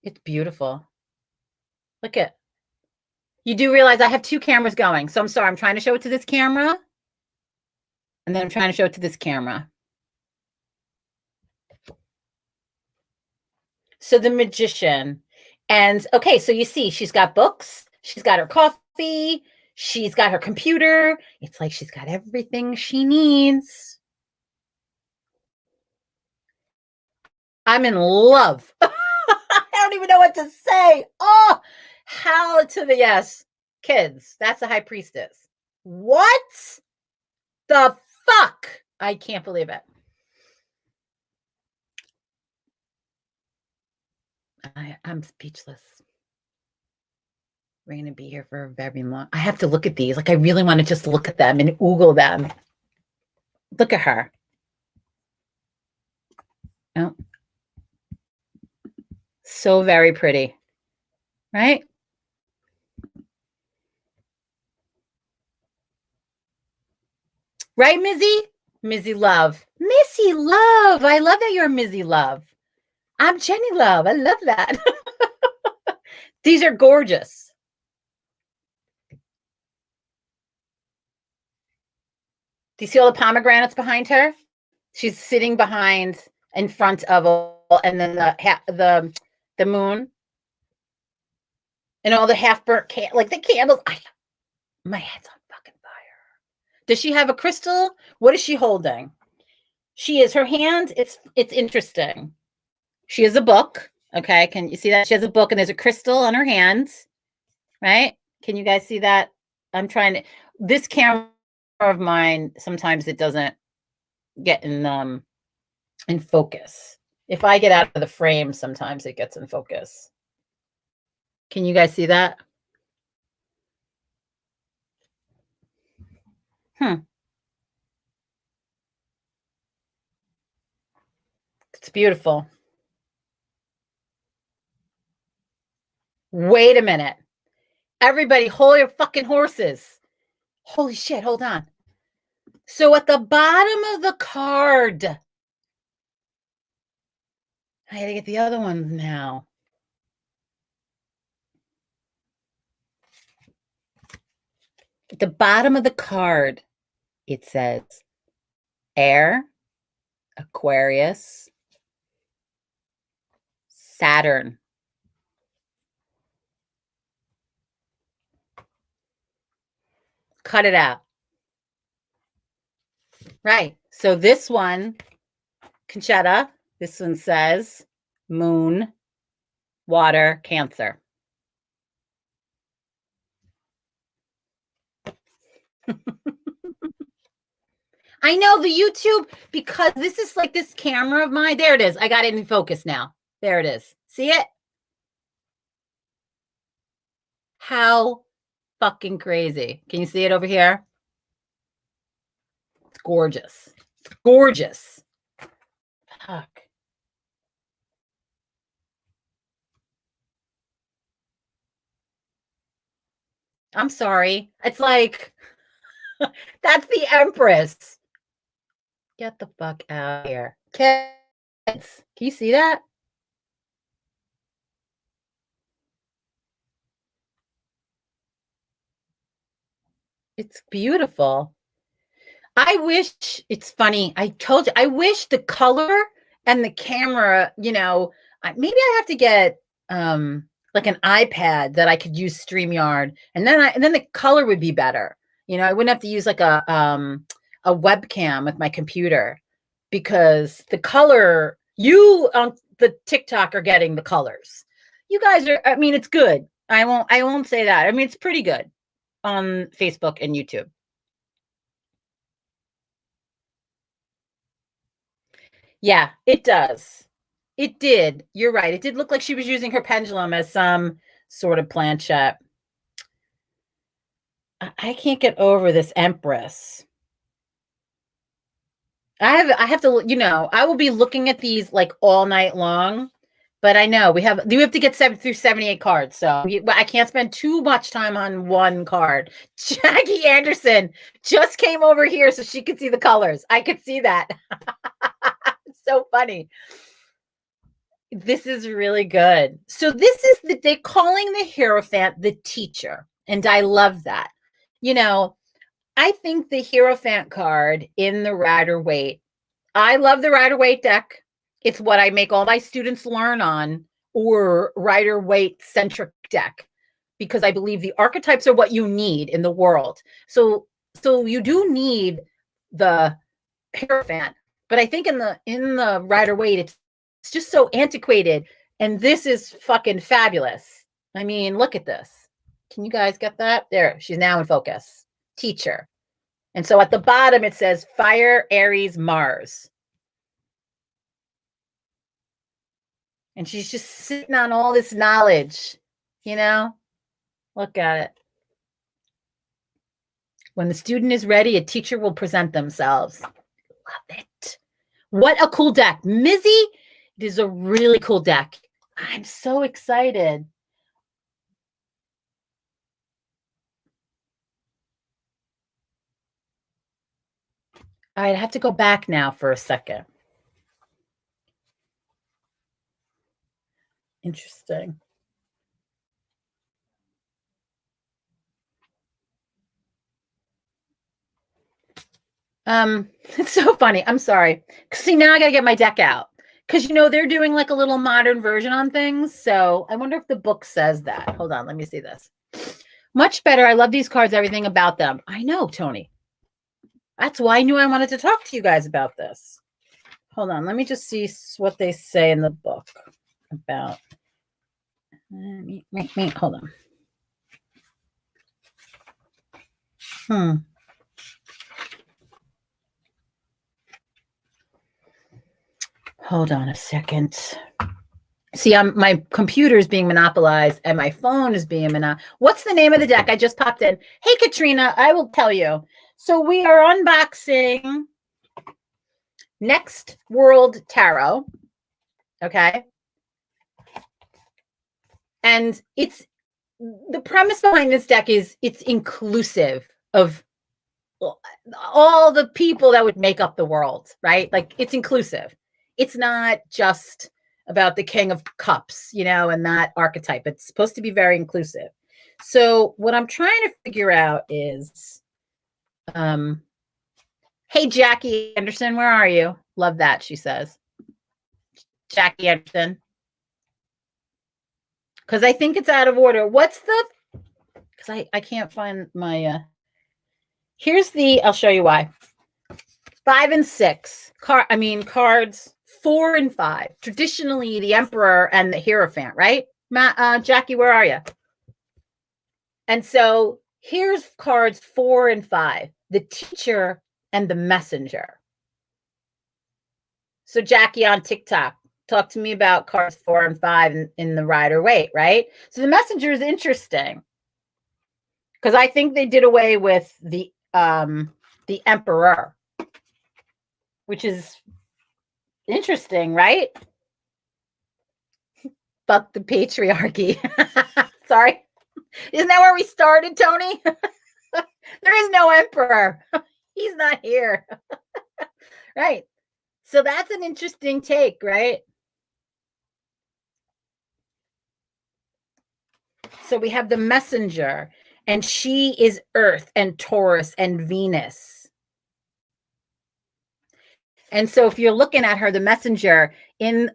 It's beautiful. Look at. You do realize I have two cameras going. So I'm sorry. I'm trying to show it to this camera. And then I'm trying to show it to this camera. So the magician. And okay, so you see, she's got books. She's got her coffee. She's got her computer. It's like she's got everything she needs. I'm in love. I don't even know what to say. Oh, how to the yes. Kids, that's the high priestess. What the fuck? I can't believe it. I'm speechless. We're going to be here for a very long. I have to look at these. Like, I really want to just look at them and oogle them. Look at her. Oh. So very pretty. Right? Right, Mizzy? Mizzy Love. Missy Love. I love that you're Mizzy Love. I'm Jenni Love. I love that. These are gorgeous. Do you see all the pomegranates behind her? She's sitting behind in front of all, and then the moon and all the half burnt like the candles. My head's on fucking fire. Does she have a crystal? What is she holding? She is her hand. It's interesting. She has a book. Okay, can you see that? She has a book and there's a crystal on her hands. Right? Can you guys see that? I'm trying to. This camera of mine, sometimes it doesn't get in focus. If I get out of the frame, sometimes it gets in focus. Can you guys see that? It's beautiful. Wait a minute. Everybody, hold your fucking horses. Holy shit, hold on. So at the bottom of the card, I gotta get the other ones now. At the bottom of the card, it says Air, Aquarius, Saturn. Cut it out. Right. So this one, Conchetta, this one says Moon, Water, Cancer. I know the YouTube, because this is like this camera of mine. There it is. I got it in focus now. There it is. See it? How fucking crazy. Can you see it over here? It's gorgeous. It's gorgeous. Fuck. I'm sorry. It's like, that's the Empress. Get the fuck out of here. Kids, can you see that? It's beautiful. I wish, it's funny. I told you, I wish the color and the camera, maybe I have to get like an iPad that I could use StreamYard, and then the color would be better. I wouldn't have to use like a webcam with my computer, because the color, you on the TikTok are getting the colors. You guys are, I mean, it's good. I won't say that. I mean, it's pretty good on Facebook and YouTube. Yeah, it does. It did. You're right. It did look like she was using her pendulum as some sort of planchette. I can't get over this Empress. I have to, I will be looking at these like all night long, but I know we have to get 78 cards. So I can't spend too much time on one card. Jackie Anderson just came over here so she could see the colors. I could see that. It's so funny. This is really good. So this is they're calling the Hierophant the teacher. And I love that. I think the Hierophant card in the Rider-Waite, I love the Rider-Waite deck. It's what I make all my students learn on, or Rider-Waite centric deck, because I believe the archetypes are what you need in the world. So you do need the Hierophant, but I think in the Rider-Waite, it's just so antiquated, and this is fucking fabulous. I mean, look at this. Can you guys get that? There, she's now in focus. Teacher. And so at the bottom it says Fire, Aries, Mars. And she's just sitting on all this knowledge, Look at it. When the student is ready, a teacher will present themselves. Love it. What a cool deck. Mizzy, it is a really cool deck. I'm so excited. All right, I have to go back now for a second. Interesting. It's so funny. I'm sorry. See, now I got to get my deck out, because they're doing like a little modern version on things. So I wonder if the book says that. Hold on, let me see this. Much better. I love these cards, everything about them. I know, Tony. That's why I knew I wanted to talk to you guys about this. Hold on, let me just see what they say in the book about. Hold on. Hold on a second. See, my computer is being monopolized and my phone is being monopolized. What's the name of the deck? I just popped in. Hey, Katrina, I will tell you. So we are unboxing Next World Tarot. Okay. And the premise behind this deck is it's inclusive of all the people that would make up the world, right? Like, it's inclusive. It's not just about the King of Cups, and that archetype. It's supposed to be very inclusive. So what I'm trying to figure out is, hey, Jackie Anderson, where are you? Love that, she says. Jackie Anderson. Because I think it's out of order. Because I can't find my, I'll show you why. 5 and 6. Cards 4 and 5. Traditionally, the Emperor and the Hierophant, right? Jackie, where are you? And so here's cards 4 and 5. The Teacher and the Messenger. So Jackie on TikTok, Talk to me about cards 4 and 5 in the Rider-Waite, right? So the Messenger is interesting because I think they did away with the Emperor, which is interesting, right? Fuck the patriarchy. Sorry. Isn't that where we started, Tony? There is no emperor. He's not here. Right. So that's an interesting take, right? So we have the Messenger, and she is Earth and Taurus and Venus. And so if you're looking at her, the Messenger, in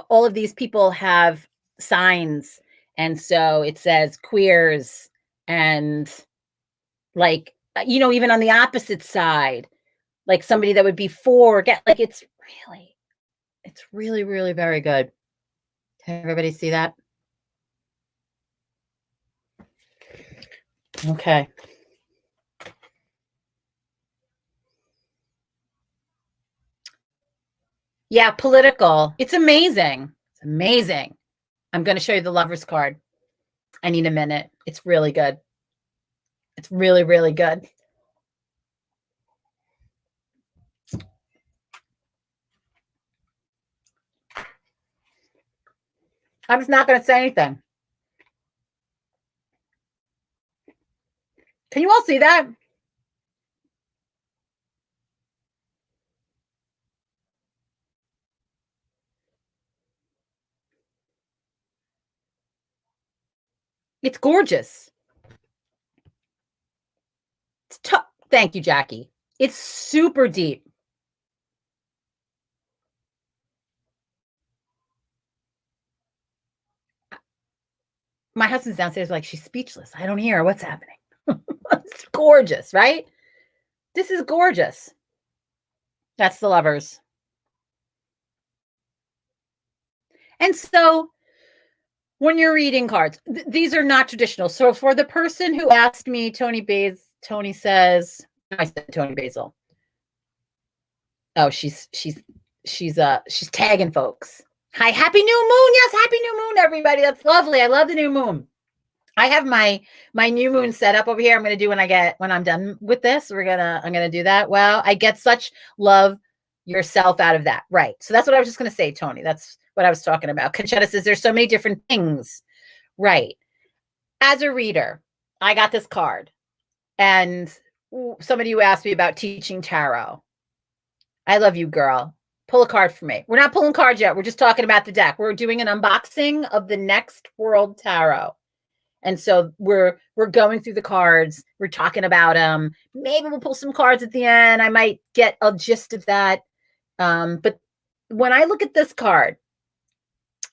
all of these people have signs. And so it says queers and like, even on the opposite side, like somebody that would be for, like it's really, really very good. Can everybody see that? Okay. Yeah, political. It's amazing. It's amazing. I'm going to show you the Lover's card. I need a minute. It's really good. It's really, really good. I'm just not going to say anything. Can you all see that? It's gorgeous. It's tough. Thank you, Jackie. It's super deep. My husband's downstairs like, she's speechless. I don't hear her. What's happening? It's gorgeous, right? This is gorgeous. That's the Lovers. And so when you're reading cards, these are not traditional. So for the person who asked me, Tony says, I said Tony Basil. Oh, she's tagging folks. Hi, happy new moon. Yes, happy new moon, everybody. That's lovely. I love the new moon. I have my new moon set up over here. I'm going to do when I'm done with this. I'm going to do that. Well, I get such love yourself out of that. Right. So that's what I was just going to say, Tony. That's what I was talking about. Conchetta says there's so many different things. Right. As a reader, I got this card and somebody who asked me about teaching tarot. I love you, girl. Pull a card for me. We're not pulling cards yet. We're just talking about the deck. We're doing an unboxing of the Next World Tarot. And so we're going through the cards. We're talking about them. Maybe we'll pull some cards at the end. I might get a gist of that. But when I look at this card,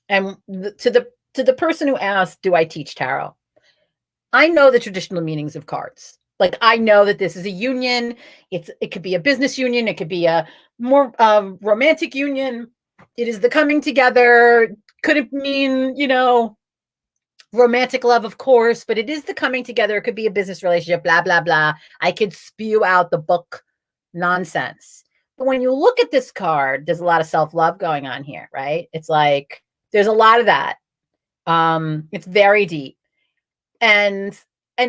and to the person who asked, do I teach tarot? I know the traditional meanings of cards. Like I know that this is a union. It could be a business union. It could be a more romantic union. It is the coming together. Could it mean, romantic love, of course, but it is the coming together. It could be a business relationship, blah, blah, blah. I could spew out the book nonsense. But when you look at this card, there's a lot of self-love going on here, right? It's like, there's a lot of that. It's very deep. And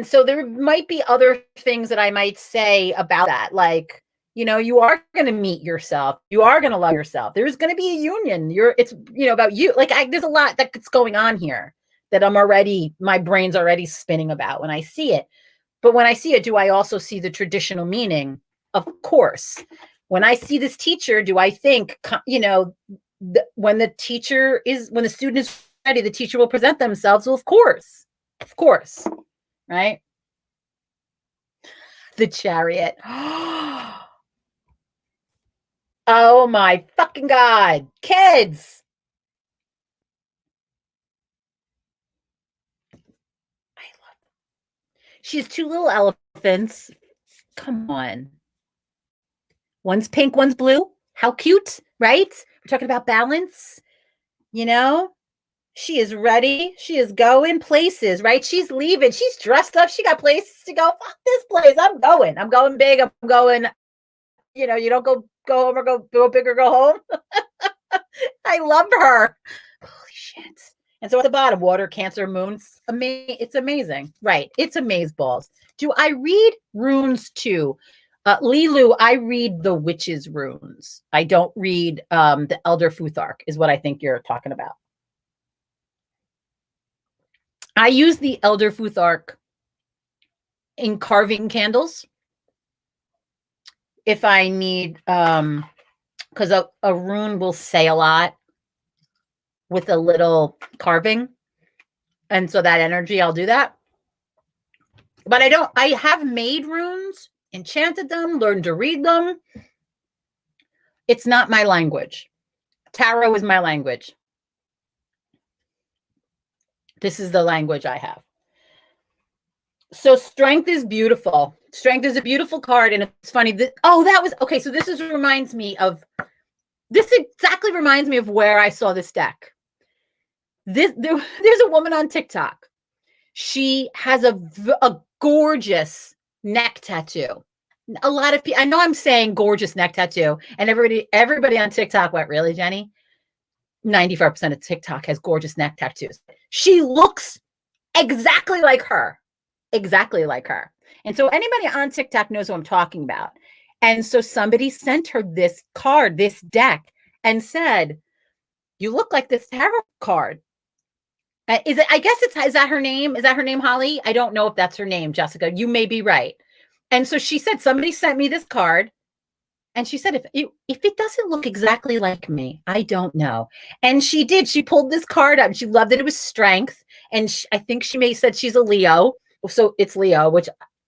so there might be other things that I might say about that. Like, you are going to meet yourself. You are going to love yourself. There's going to be a union. It's about you. Like there's a lot that's going on here that my brain's already spinning about when I see it. But when I see it, do I also see the traditional meaning? Of course. When I see this teacher, do I think, when the student is ready, the teacher will present themselves? Well, of course, right? The Chariot. Oh my fucking God. Kids. She has two little elephants. Come on. One's pink, one's blue. How cute, right? We're talking about balance. She is ready. She is going places, right? She's leaving. She's dressed up. She got places to go. Fuck this place. I'm going. I'm going big. I'm going, you don't go home or go big or go home. I love her. Holy shit. And so at the bottom, water, Cancer, moons. It's amazing. Right. It's amazeballs. Do I read runes too? Lilu, I read the witches' runes. I don't read the Elder Futhark, is what I think you're talking about. I use the Elder Futhark in carving candles. If I need, because a rune will say a lot with a little carving. And so that energy, I'll do that. But I have made runes, enchanted them, learned to read them. It's not my language. Tarot is my language. This is the language I have. So strength is beautiful. Strength is a beautiful card. And it's funny that, that was, okay. So this reminds me of where I saw this deck. There's a woman on TikTok. She has a gorgeous neck tattoo. A lot of people, I know I'm saying gorgeous neck tattoo, and everybody on TikTok went, really, Jenny? 95% of TikTok has gorgeous neck tattoos. She looks exactly like her. Exactly like her. And so anybody on TikTok knows what I'm talking about. And so somebody sent her this card, this deck, and said, you look like this tarot card. Is that her name? Is that her name, Holly? I don't know if that's her name, Jessica. You may be right. And so she said, somebody sent me this card. And she said, if it doesn't look exactly like me, I don't know. And she did. She pulled this card up. She loved it. It was strength. And I think she may have said she's a Leo. So it's Leo,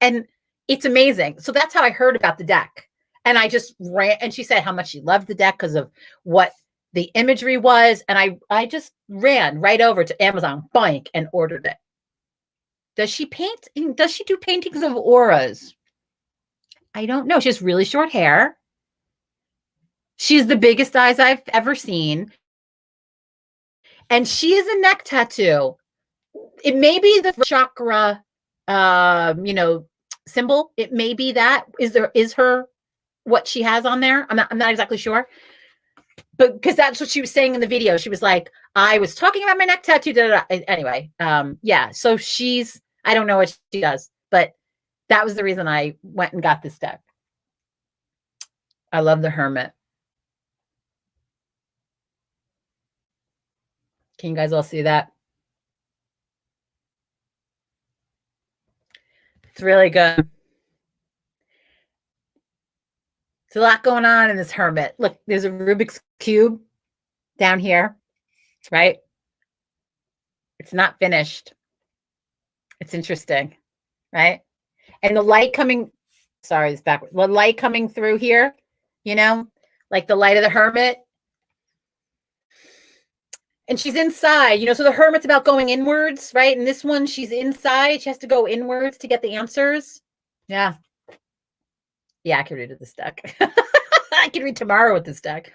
and it's amazing. So that's how I heard about the deck. And I just ran, and she said how much she loved the deck because of what the imagery was. And I just ran right over to Amazon, boink, and ordered it. Does she paint? Does she do paintings of auras? I don't know. She has really short hair. She's the biggest eyes I've ever seen. And she is a neck tattoo. It may be the chakra, symbol. It may be that. Is her what she has on there? I'm not exactly sure. But because that's what she was saying in the video. She was like, I was talking about my neck tattoo. Anyway, yeah. So I don't know what she does, but that was the reason I went and got this deck. I love the Hermit. Can you guys all see that? It's really good. There's a lot going on in this Hermit. Look, there's a Rubik's Cube down here, right? It's not finished. It's interesting, right? And the light coming, sorry, it's backwards. The light coming through here, like the light of the Hermit. And she's inside, so the Hermit's about going inwards, right? And this one, she's inside. She has to go inwards to get the answers. Yeah. Yeah, I can read with this deck. I can read tomorrow with this deck.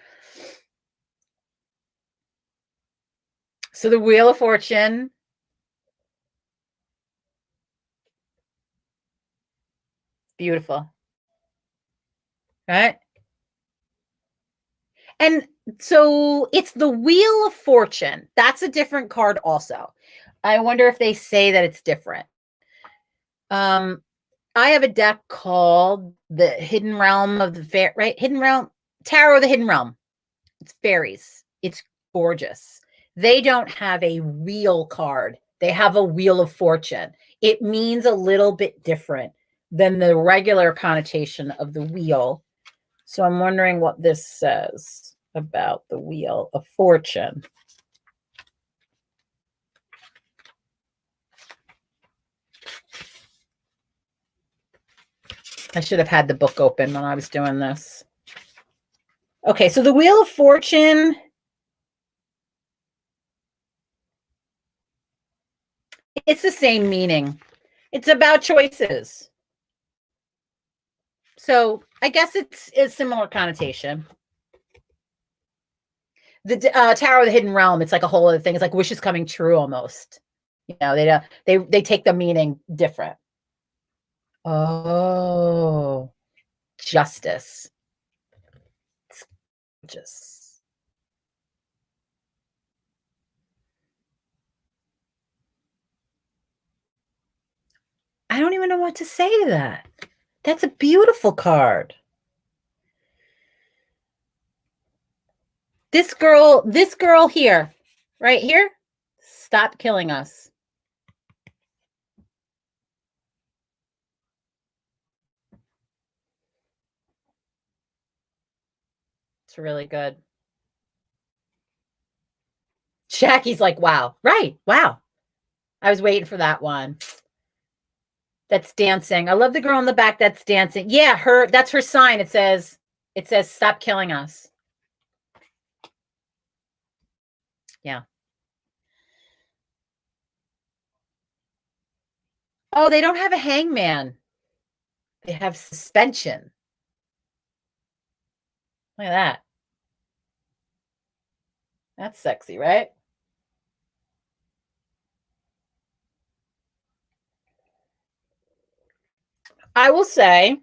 So the Wheel of Fortune. Beautiful. Right? And so it's the Wheel of Fortune. That's a different card also. I wonder if they say that it's different. I have a deck called the Hidden Realm of the Fair, right? Hidden Realm, Tarot of the Hidden Realm. It's fairies. It's gorgeous. They don't have a wheel card. They have a Wheel of Fortune. It means a little bit different than the regular connotation of the wheel. So I'm wondering what this says about the Wheel of Fortune. I should have had the book open when I was doing this. Okay, so the Wheel of Fortune. It's the same meaning. It's about choices. So I guess it's a similar connotation. The Tarot of the Hidden Realm, it's like a whole other thing. It's like wishes coming true almost. They take the meaning different. Oh, justice. It's just I don't even know what to say to that. That's a beautiful card. This girl here, right here, stop killing us. It's really good. Jackie's like, wow, right, wow. I was waiting for that one. That's dancing. I love the girl in the back that's dancing. Yeah, that's her sign. It says, stop killing us. Yeah. Oh, they don't have a hangman. They have suspension. Look at that. That's sexy, right? I will say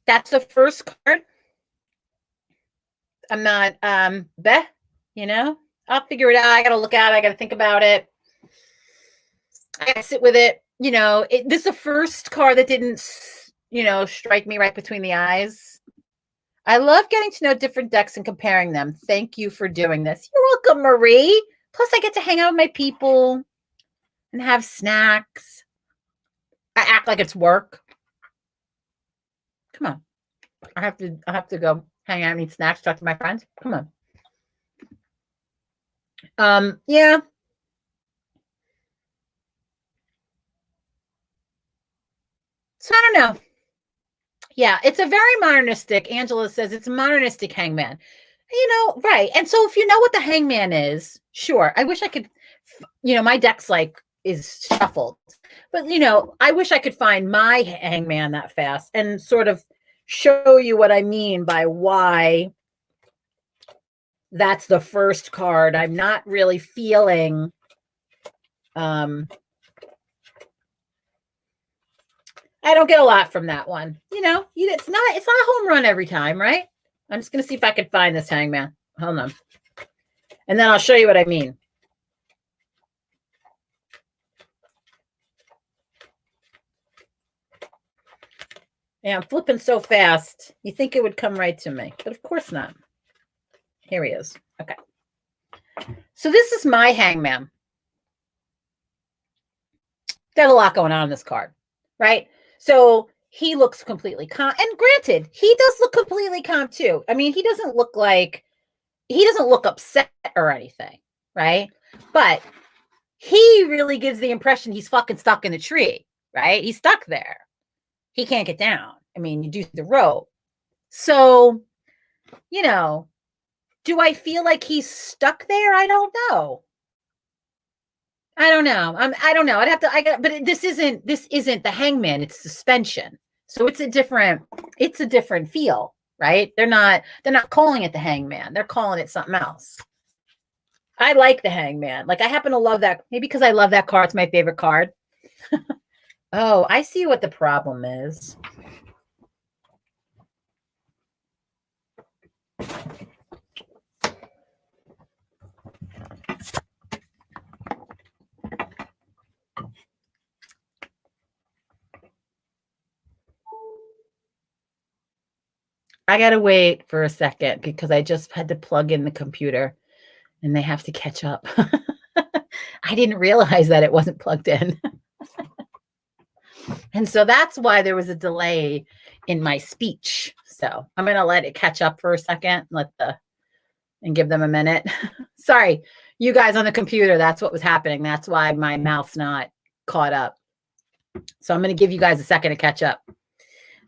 that's the first card. I'm not you know, I'll figure it out. I gotta look at it, I gotta think about it. I gotta sit with it. You know, this is the first card that didn't, you know, strike me right between the eyes. I love getting to know different decks and comparing them. Thank you for doing this. You're welcome, Marie. Plus, I get to hang out with my people and have snacks. I act like it's work. Come on. I have to go hang out and eat snacks, talk to my friends. Come on. Yeah. So I don't know. Yeah, it's a very modernistic. Angela says it's a modernistic hangman. You know, right. And so if you know what the hangman is, sure. I wish I could, you know, my deck's like is shuffled. But, you know, I wish I could find my hangman that fast and sort of show you what I mean by why that's the first card. I'm not really feeling I don't get a lot from that one. You know, it's not a home run every time, right? I'm just going to see if I can find this hangman. Hold on. And then I'll show you what I mean. Yeah, I'm flipping so fast. You think it would come right to me, but of course not. Here he is. Okay. So this is my hangman. Got a lot going on in this card, right? So he looks completely calm. And granted, he does look completely calm too. I mean, he doesn't look upset or anything, right? But he really gives the impression he's fucking stuck in the tree, right? He's stuck there. He can't get down. I mean, you do the rope. So, you know, do I feel like he's stuck there? I don't know. I don't know. I don't know. But this isn't the hangman. It's suspension. So it's a different feel, right? They're not calling it the hangman. They're calling it something else. I like the hangman. Like, I happen to love that. Maybe because I love that card. It's my favorite card. Oh, I see what the problem is. I got to wait for a second because I just had to plug in the computer and they have to catch up. I didn't realize that it wasn't plugged in. And so that's why there was a delay in my speech. So I'm going to let it catch up for a second, and give them a minute. Sorry, you guys on the computer, that's what was happening. That's why my mouth's not caught up. So I'm going to give you guys a second to catch up.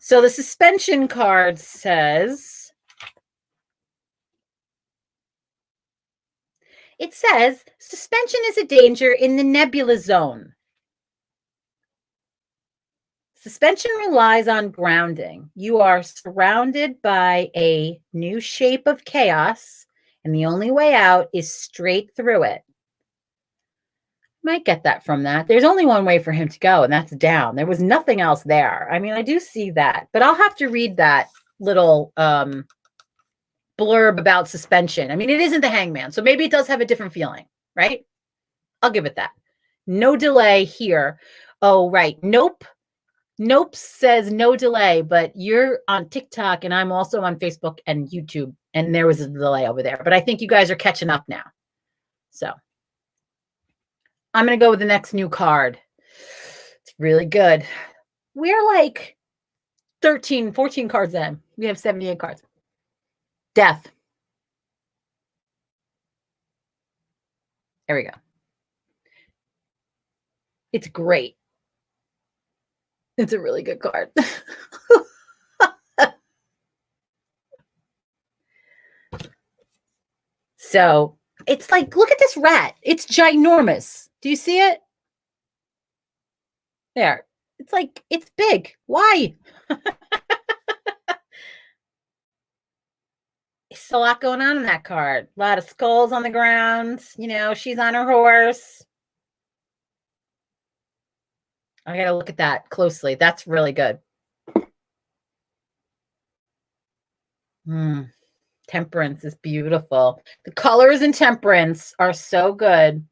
So the suspension card says, suspension is a danger in the nebula zone. Suspension relies on grounding. You are surrounded by a new shape of chaos, and the only way out is straight through it. Might get that from that. There's only one way for him to go, and that's down. There was nothing else there. I mean, I do see that, but I'll have to read that little blurb about suspension. I mean, it isn't the Hangman, so maybe it does have a different feeling, right? I'll give it that. No delay here. Oh, right. Nope. Nope says no delay, but you're on TikTok and I'm also on Facebook and YouTube, and there was a delay over there. But I think you guys are catching up now. So I'm going to go with the next new card. It's really good. We're like 13, 14 cards in. We have 78 cards. Death. There we go. It's great. It's a really good card. So it's like, look at this rat. It's ginormous. Do you see it? There. It's like, it's big. Why? It's a lot going on in that card. A lot of skulls on the ground. You know, she's on her horse. I got to look at that closely. That's really good. Temperance is beautiful. The colors in Temperance are so good.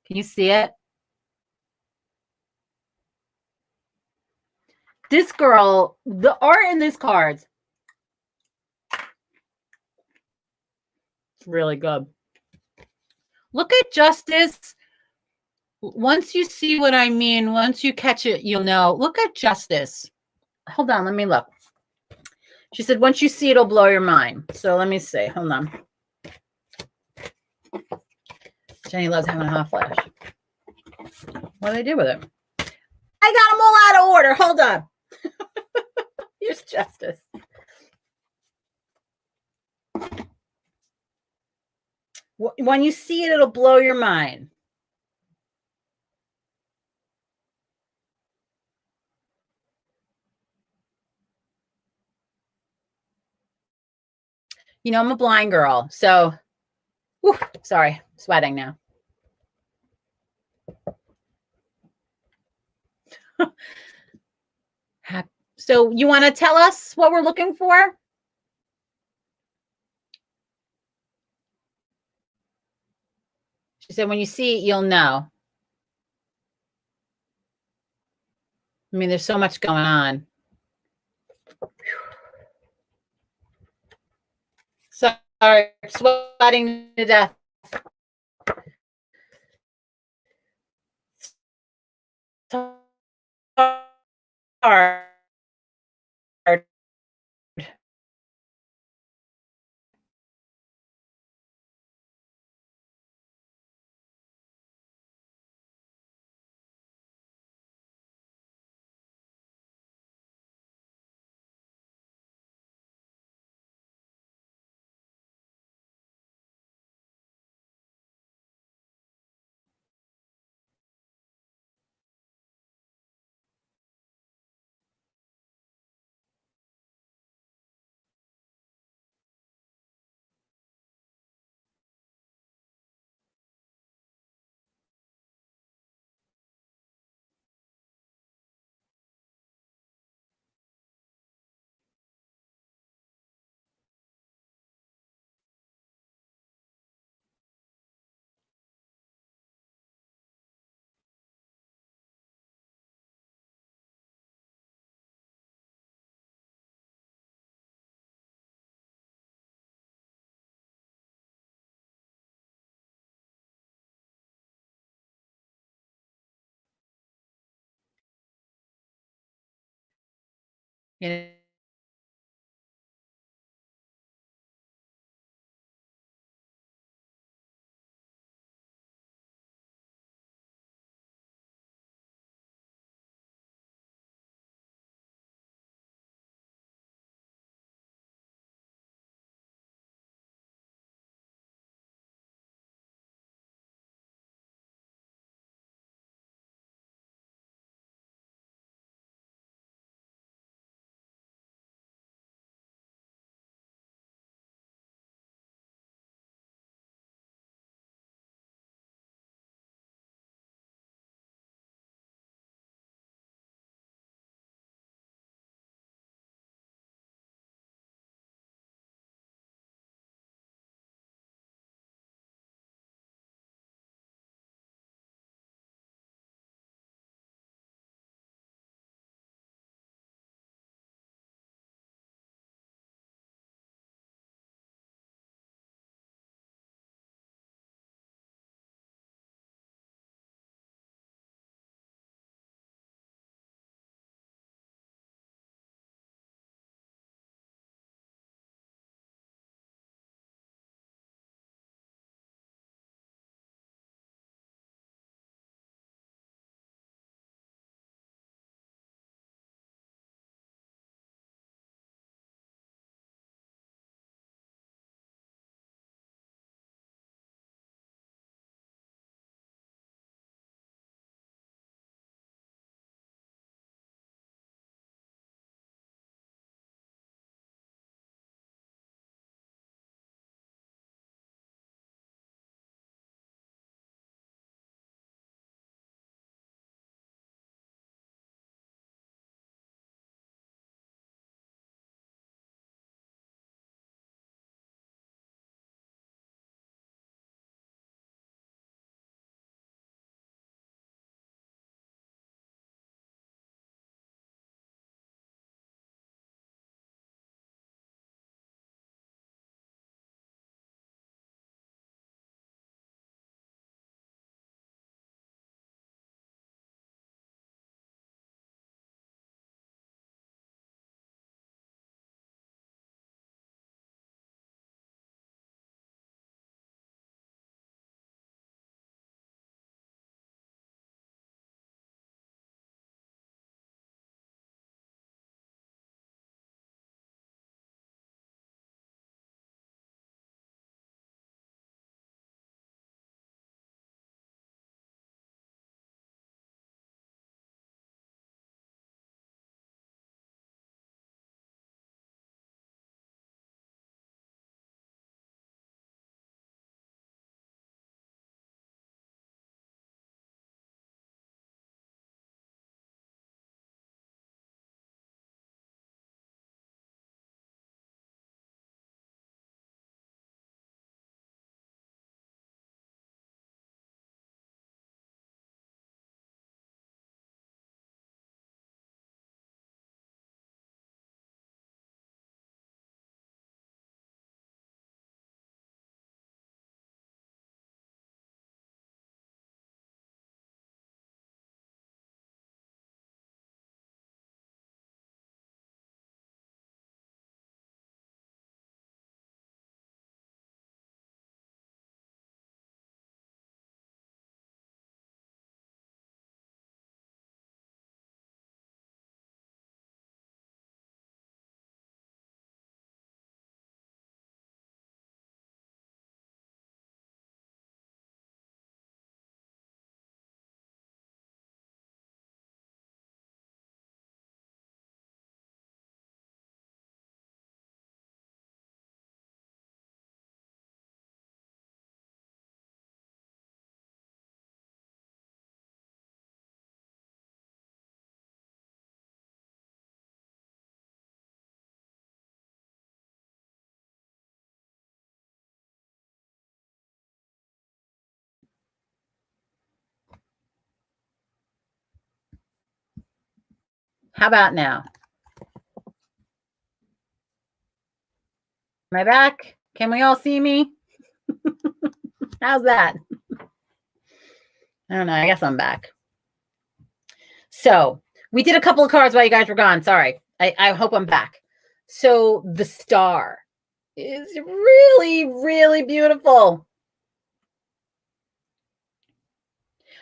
Can you see it? This girl, the art in these cards, it's really good. Look at Justice. Once you see what I mean, once you catch it, you'll know. Look at Justice. Hold on, let me look. She said, once you see it, it'll blow your mind. So let me see. Hold on. Jenni loves having a hot flash. What do they do with it? I got them all out of order. Hold on. Here's Justice. When you see it, it'll blow your mind. You know, I'm a blind girl, so, whew, sorry, sweating now. So you want to tell us what we're looking for? She said, when you see it, you'll know. I mean, there's so much going on. Sorry, sweating to death. Hard. You know, How about now? Am I back? Can we all see me? How's that? I don't know. I guess I'm back. So we did a couple of cards while you guys were gone. Sorry. I hope I'm back. So the star is really, really beautiful.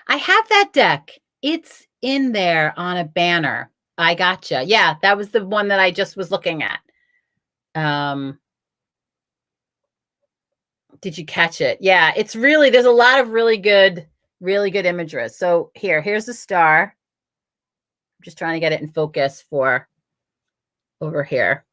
I have that deck. It's in there on a banner. I gotcha. Yeah, that was the one that I just was looking at. Did you catch it? Yeah, it's really, there's a lot of really good imagery. So here's the star. I'm just trying to get it in focus for over here.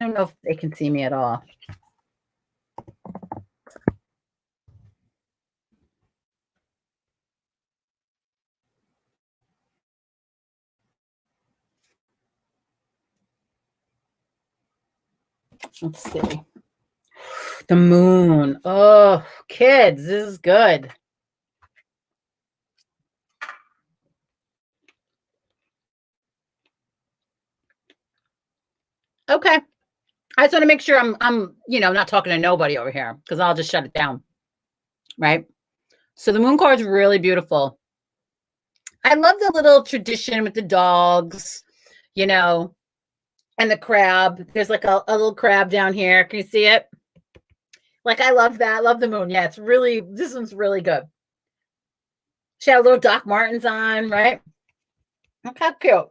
I don't know if they can see me at all. Let's see. The moon. Oh, kids, this is good. Okay. I just want to make sure I'm not talking to nobody over here because I'll just shut it down. Right? So the moon card's really beautiful. I love the little tradition with the dogs, and the crab. There's like a little crab down here. Can you see it? Like, I love that. I love the moon. Yeah, this one's really good. She had a little Doc Martens on, right? Look how cute.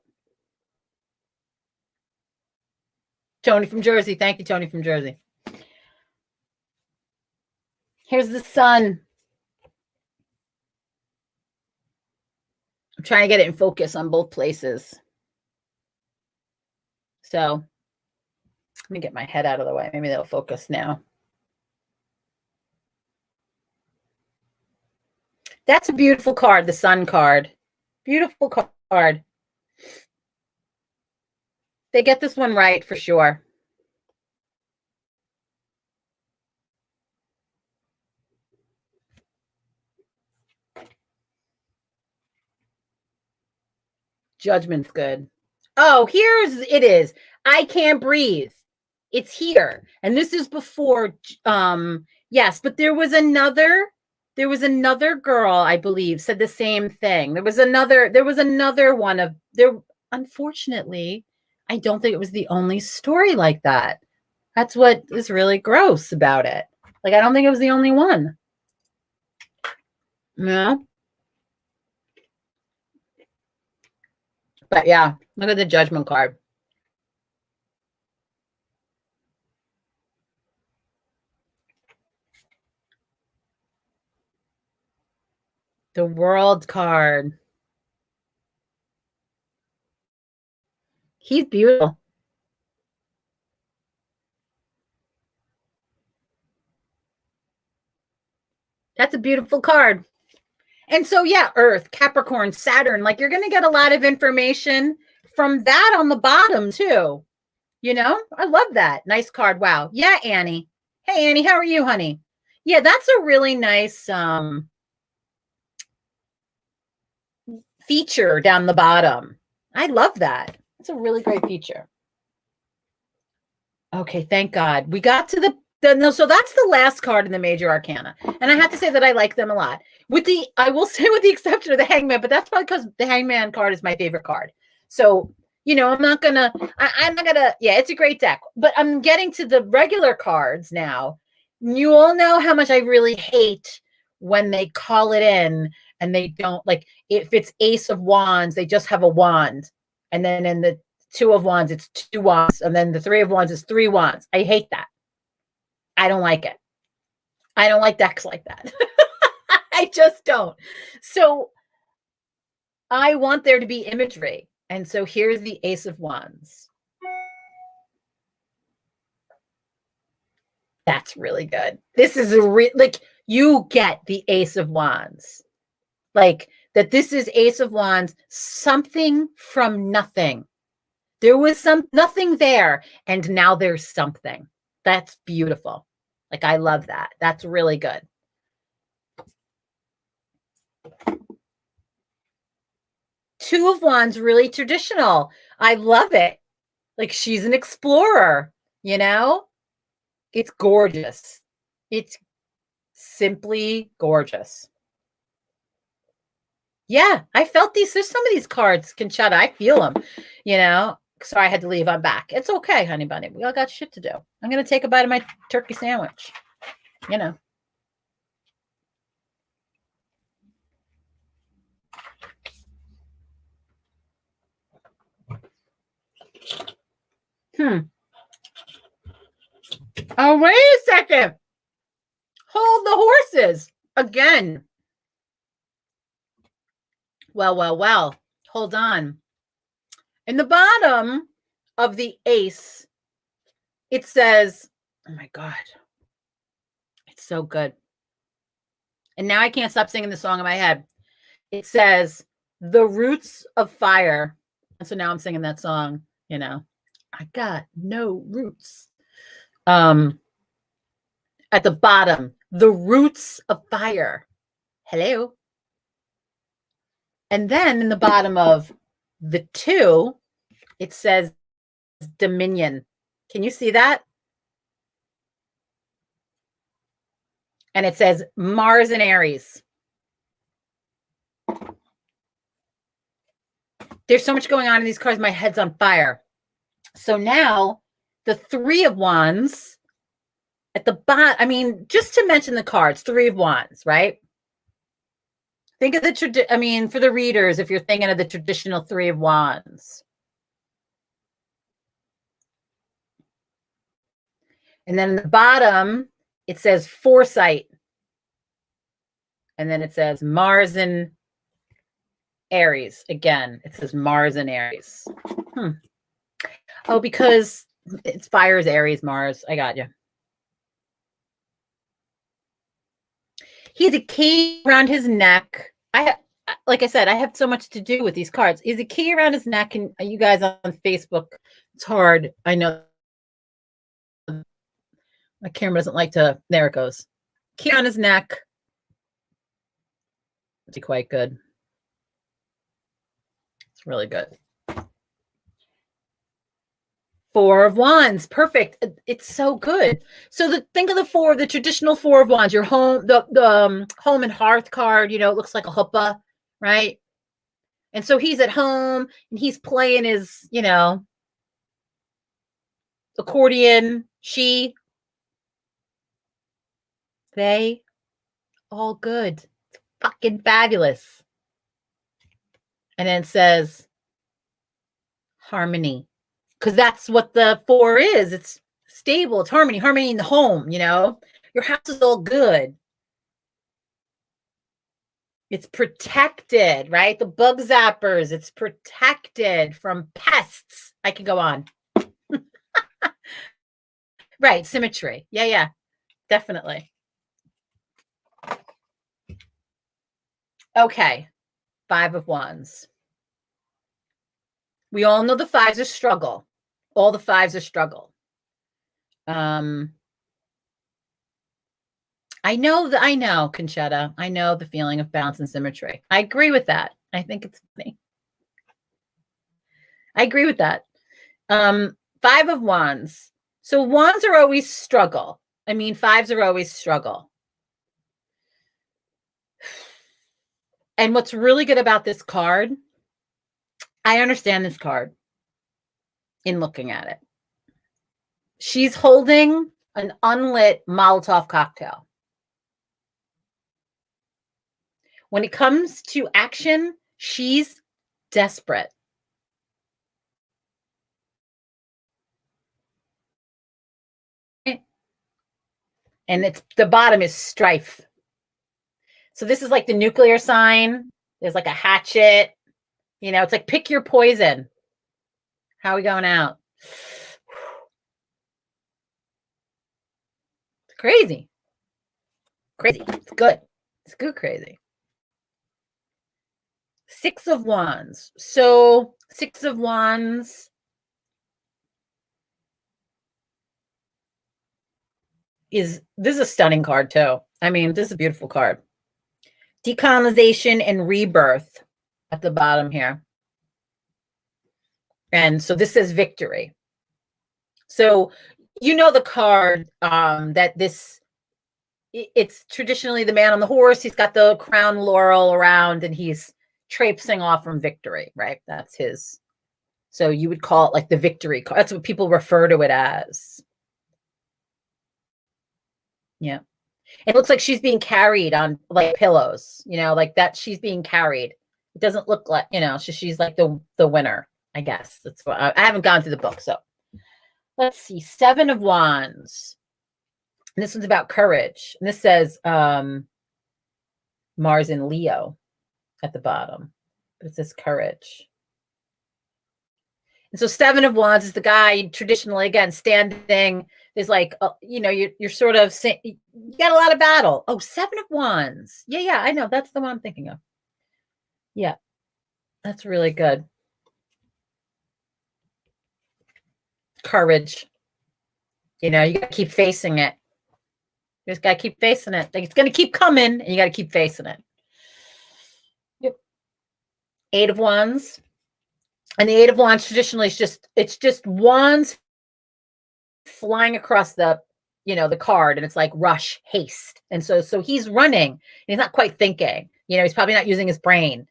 Tony from Jersey. Thank you, Tony from Jersey. Here's the sun. I'm trying to get it in focus on both places. So let me get my head out of the way. Maybe they'll focus now. That's a beautiful card, the sun card. Beautiful card. They get this one right for sure. Judgment's good. Oh, it is. I Can't Breathe. It's here. And this is before, yes, but there was another girl, I believe, said the same thing. There was another one of there. Unfortunately, I don't think it was the only story like that. That's what is really gross about it. Like, I don't think it was the only one. No. But yeah, look at the Judgment card. The World card. He's beautiful. That's a beautiful card. And so, yeah, Earth, Capricorn, Saturn, like, you're going to get a lot of information from that on the bottom too. I love that. Nice card. Wow. Yeah, Annie. Hey, Annie, how are you, honey? Yeah, that's a really nice feature down the bottom. I love that. It's a really great feature. Okay, thank God. We got to so that's the last card in the major arcana. And I have to say that I like them a lot. I will say with the exception of the Hangman, but that's probably because the Hangman card is my favorite card. So, I'm not gonna, yeah, it's a great deck. But I'm getting to the regular cards now. You all know how much I really hate when they call it in and they don't, like, if it's Ace of Wands, they just have a wand. And then in the Two of Wands, it's 2 wands. And then the Three of Wands is 3 wands. I hate that. I don't like it. I don't like decks like that. I just don't. So I want there to be imagery. And so here's the Ace of Wands. That's really good. This is like, you get the Ace of Wands. Like, that this is Ace of Wands, something from nothing. There was nothing there, and now there's something. That's beautiful. Like, I love that. That's really good. Two of Wands, really traditional. I love it. Like, she's an explorer, you know? It's gorgeous. It's simply gorgeous. Yeah, I felt these. There's some of these cards, Conchetta. I feel them, you know? Sorry, I had to leave. I'm back. It's okay, honey bunny. We all got shit to do. I'm going to take a bite of my turkey sandwich, you know. Oh, wait a second. Hold the horses again. Well. Hold on. In the bottom of the ace, it says, oh my God, it's so good. And now I can't stop singing the song in my head. It says, the roots of fire. And so now I'm singing that song, you know. I got no roots. At the bottom, the roots of fire. Hello. And then in the bottom of the 2, it says dominion. Can you see that? And it says Mars and Aries. There's so much going on in these cards. My head's on fire. So now the 3 of Wands at the bottom. I mean, just to mention the cards, 3 of Wands, right? Think of the for the readers, if you're thinking of the traditional 3 of Wands. And then in the bottom, it says foresight. And then it says Mars and Aries. Again, it says Mars and Aries. Oh, because it's fire is Aries, Mars. I got you. He has a key around his neck. Like I said, I have so much to do with these cards. He has a key around his neck, and you guys on Facebook, it's hard. I know my camera doesn't like to. There it goes. Key on his neck. It's quite good. It's really good. 4 of Wands, perfect. It's so good. So think of the traditional 4 of Wands. Your home, the home and hearth card. You know, it looks like a chuppah, right? And so he's at home and he's playing his, you know, accordion. They, all good. It's fucking fabulous. And then it says harmony. Because that's what the 4 is. It's stable. It's harmony in the home, you know. Your house is all good. It's protected, right? The bug zappers. It's protected from pests. I can go on. Right. Symmetry. Yeah. Definitely. Okay. 5 of Wands. We all know the 5s are struggle. All the 5s are struggle. I know, Conchetta. I know the feeling of balance and symmetry. I agree with that. I think it's funny. I agree with that. 5 of Wands. So Wands are always struggle. I mean, 5s are always struggle. And what's really good about this card, I understand this card in looking at it. She's holding an unlit Molotov cocktail. When it comes to action, she's desperate. And it's the bottom is strife. So this is like the nuclear sign. There's like a hatchet. You know, it's like pick your poison. How are we going out? It's crazy. Crazy. It's good. It's good crazy. 6 of Wands. So 6 of Wands this is a stunning card too. I mean, this is a beautiful card. Decolonization and rebirth at the bottom here. And so this says victory. So you know the card that this it's traditionally the man on the horse. He's got the crown laurel around and he's traipsing off from victory, right? That's his. So you would call it like the victory card. That's what people refer to it as. Yeah. It looks like she's being carried on like pillows, you know, like that she's being carried. It doesn't look like, you know, she's like the winner, I guess. That's what I haven't gone through the book. So let's see. 7 of Wands. And this one's about courage. And this says Mars in Leo at the bottom. But it says courage. And so 7 of Wands is the guy traditionally, again, standing. There's like, you know, you're sort of, you got a lot of battle. Oh, 7 of Wands. Yeah, I know. That's the one I'm thinking of. Yeah, that's really good. Courage. You know, you got to keep facing it. You just got to keep facing it. Like it's going to keep coming and you got to keep facing it. Yep. 8 of Wands. And the 8 of Wands traditionally is it's just wands flying across the, you know, the card, and it's like rush, haste. And so he's running and he's not quite thinking, you know, he's probably not using his brain.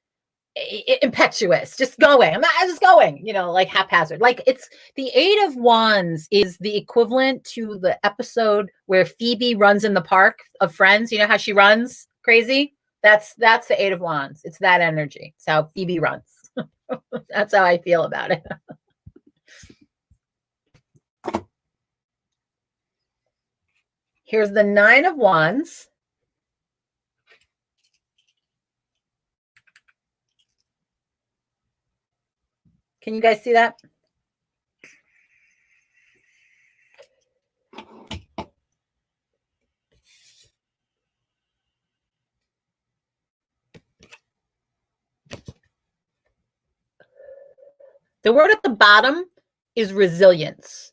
Impetuous, just going. I'm just going, you know, like haphazard. Like it's the 8 of Wands is the equivalent to the episode where Phoebe runs in the park of Friends. You know how she runs crazy? That's the 8 of Wands. It's that energy. It's how Phoebe runs. That's how I feel about it. Here's the 9 of Wands. Can you guys see that? The word at the bottom is resilience.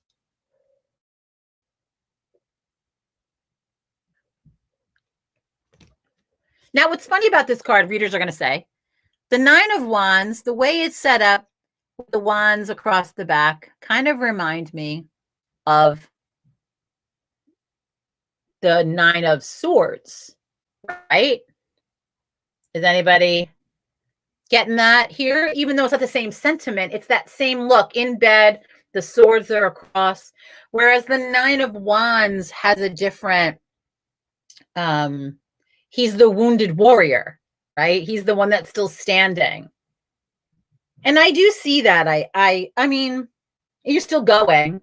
Now, what's funny about this card, readers are going to say, the 9 of Wands, the way it's set up, with the wands across the back, kind of remind me of the 9 of Swords, right? Is anybody getting that here? Even though it's not the same sentiment, it's that same look in bed, the swords are across, whereas the 9 of Wands has a different, he's the wounded warrior, right? He's the one that's still standing. And I do see that. I mean, you're still going.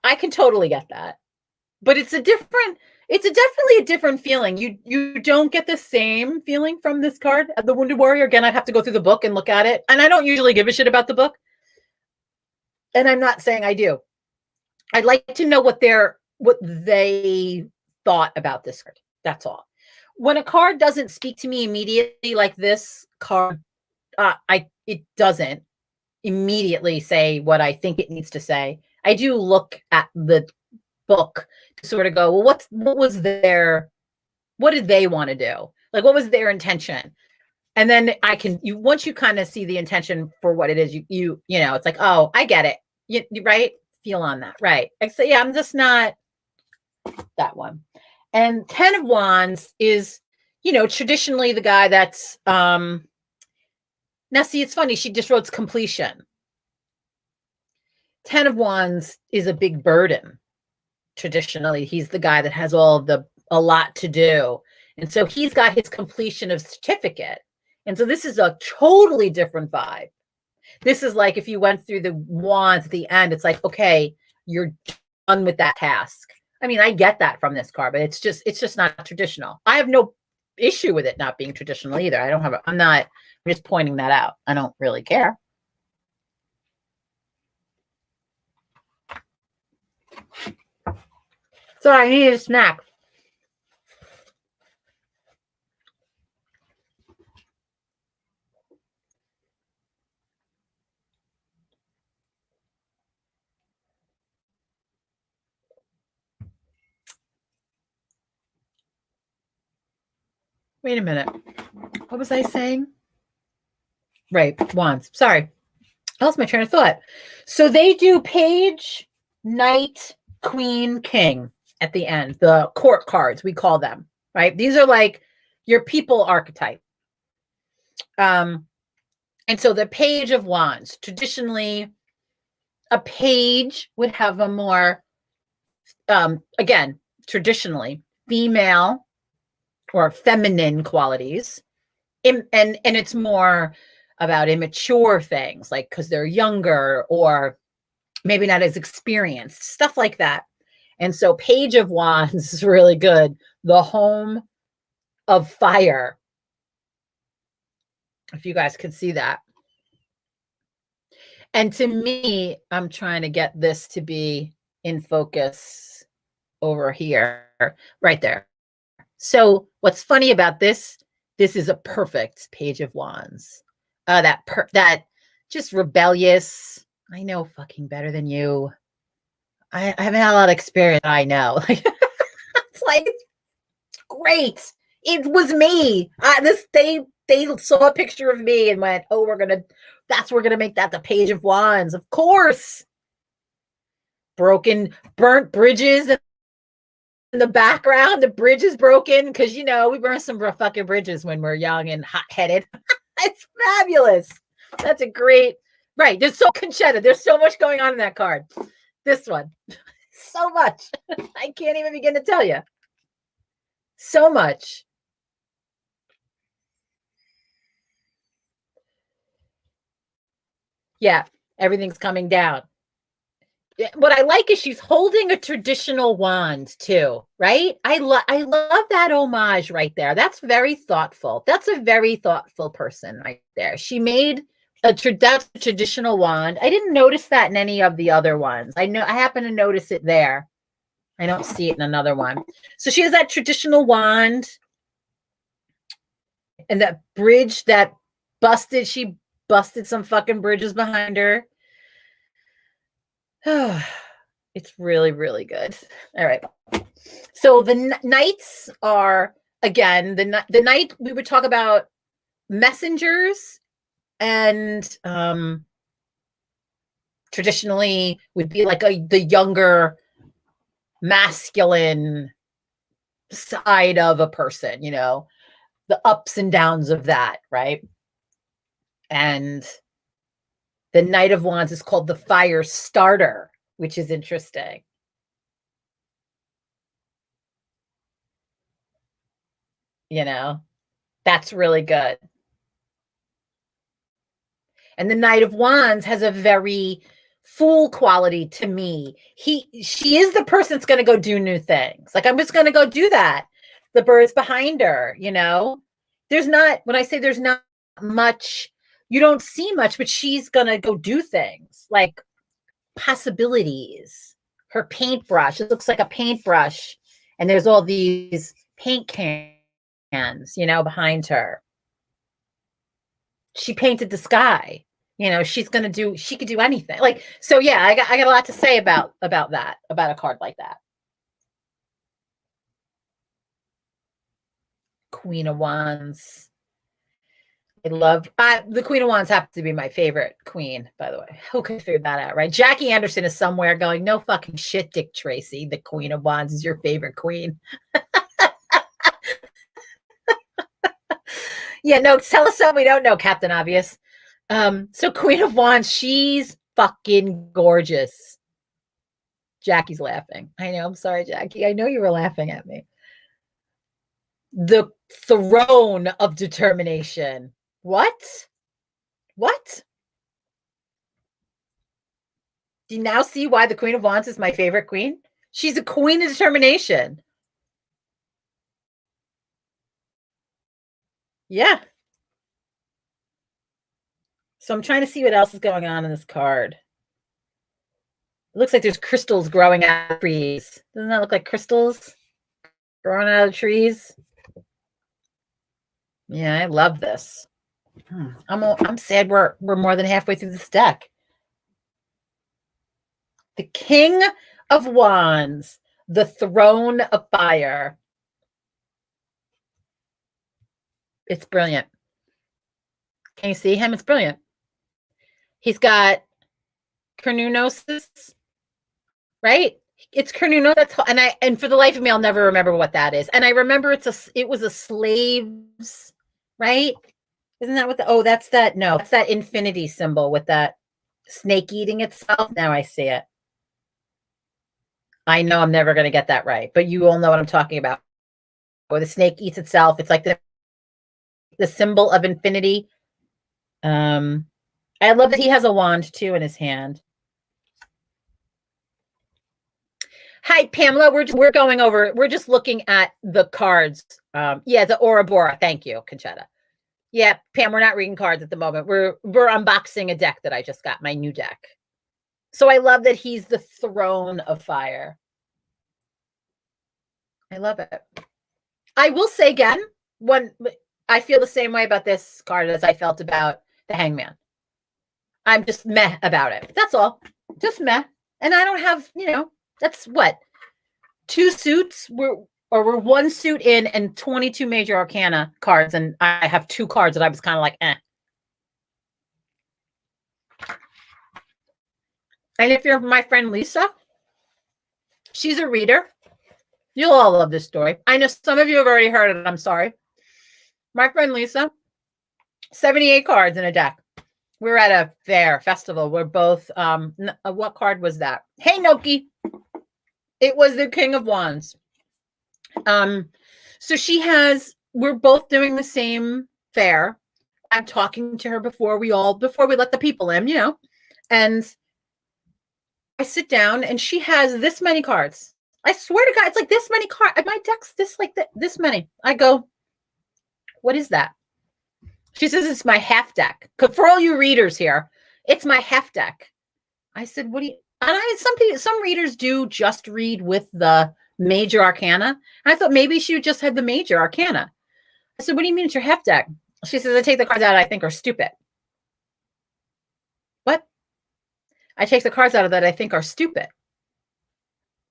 I can totally get that. But it's definitely a different feeling. You don't get the same feeling from this card of the Wounded Warrior. Again, I'd have to go through the book and look at it. And I don't usually give a shit about the book. And I'm not saying I do. I'd like to know what they thought about this card. That's all. When a card doesn't speak to me immediately, like this card, it doesn't immediately say what I think it needs to say. I do look at the book to sort of go, well, what did they want to do? Like, what was their intention? And then once you kind of see the intention for what it is, you know, it's like, oh, I get it. You right? Feel on that. Right. So yeah, I'm just not that one. And 10 of Wands is, you know, traditionally the guy that's, now see, it's funny. She just wrote completion. 10 of Wands is a big burden. Traditionally, he's the guy that has a lot to do. And so he's got his completion of certificate. And so this is a totally different vibe. This is like if you went through the wands at the end, it's like, okay, you're done with that task. I mean, I get that from this card, but it's just not traditional. I have no issue with it not being traditional either. I'm just pointing that out. I don't really care. So I need a snack. Wait a minute. What was I saying? Right, wands. Sorry. I lost my train of thought. So they do page, knight, queen, king at the end. The court cards, we call them, right? These are like your people archetype. And so the page of wands, traditionally, a page would have a more, again, traditionally female or feminine qualities. And it's more about immature things, like because they're younger or maybe not as experienced, stuff like that. And so page of wands is really good. The home of fire, if you guys could see that. And to me, I'm trying to get this to be in focus over here, right there. So what's funny about this is a perfect page of wands. That just rebellious. I know fucking better than you. I haven't had a lot of experience. I know. It's like great. It was me. They saw a picture of me and went, "Oh, we're gonna make that the page of wands." Of course. Burnt bridges in the background. The bridge is broken because we burn some fucking bridges when we're young and hot-headed. It's fabulous. That's a great right. There's so Conchetta. There's so much going on in that card. This one. So much. I can't even begin to tell you. So much. Yeah, everything's coming down. What I like is she's holding a traditional wand too, right? I love that homage right there. That's very thoughtful. That's a very thoughtful person right there. She made that's a traditional wand. I didn't notice that in any of the other ones. I happen to notice it there. I don't see it in another one. So she has that traditional wand and that bridge that busted. She busted some fucking bridges behind her. It's really, really good. All right. So the knights are, again, the knight, we would talk about messengers and traditionally would be like the younger masculine side of a person, the ups and downs of that, right? And the Knight of Wands is called the fire starter, which is interesting. That's really good. And the Knight of Wands has a very fool quality to me. She is the person that's going to go do new things. Like, I'm just going to go do that. The bird's behind her, There's not, when I say there's not much, you don't see much, but she's going to go do things like possibilities. Her paintbrush, it looks like a paintbrush. And there's all these paint cans, behind her. She painted the sky. She could do anything. Like, so yeah, I got a lot to say about that, about a card like that. Queen of Wands. I love the Queen of Wands happens to be my favorite queen, by the way. Who could figure that out, right? Jackie Anderson is somewhere going, no fucking shit, Dick Tracy. The Queen of Wands is your favorite queen. Yeah, no, tell us something we don't know, Captain Obvious. So Queen of Wands, she's fucking gorgeous. Jackie's laughing. I know. I'm sorry, Jackie. I know you were laughing at me. The throne of determination. What? Do you now see why the Queen of Wands is my favorite queen? She's a queen of determination. Yeah. So I'm trying to see what else is going on in this card. It looks like there's crystals growing out of trees. Doesn't that look like crystals growing out of trees? Yeah, I love this. I'm sad we're more than halfway through this deck. The King of Wands, the Throne of Fire. It's brilliant. Can you see him? It's brilliant. He's got Carnunosis, right? It's Carnuno. And for the life of me, I'll never remember what that is. And I remember it was a slave's, right? Isn't that that's that? No, that's that infinity symbol with that snake eating itself. Now I see it. I know I'm never going to get that right, but you all know what I'm talking about. Or the snake eats itself. It's like the symbol of infinity. I love that he has a wand too in his hand. Hi, Pamela. We're going over. We're just looking at the cards. Yeah, the Ouroboros. Thank you, Conchetta. Yeah, Pam. We're not reading cards at the moment. We're unboxing a deck that I just got. My new deck. So I love that he's the throne of fire. I love it. I will say again, I feel the same way about this card as I felt about the Hangman. I'm just meh about it. That's all. Just meh. And I don't have, that's what? 2 suits. We're one suit in and 22 major arcana cards. And I have 2 cards that I was kind of like, eh. And if you're my friend Lisa, she's a reader. You'll all love this story. I know some of you have already heard it. I'm sorry. My friend Lisa, 78 cards in a deck. We're at a festival. We're both, what card was that? Hey, Noki. It was the King of Wands. So we're both doing the same fair. I'm talking to her before we let the people in, and I sit down and she has this many cards. I swear to God, it's like this many cards. My deck's this many. I go, what is that? She says, it's my half deck. For all you readers here, it's my half deck. I said, what do you, and some readers do just read with the major arcana. And I thought maybe she just had the major arcana. I said, what do you mean it's your half deck? She says, I take the cards out I think are stupid. What? I take the cards out of that I think are stupid.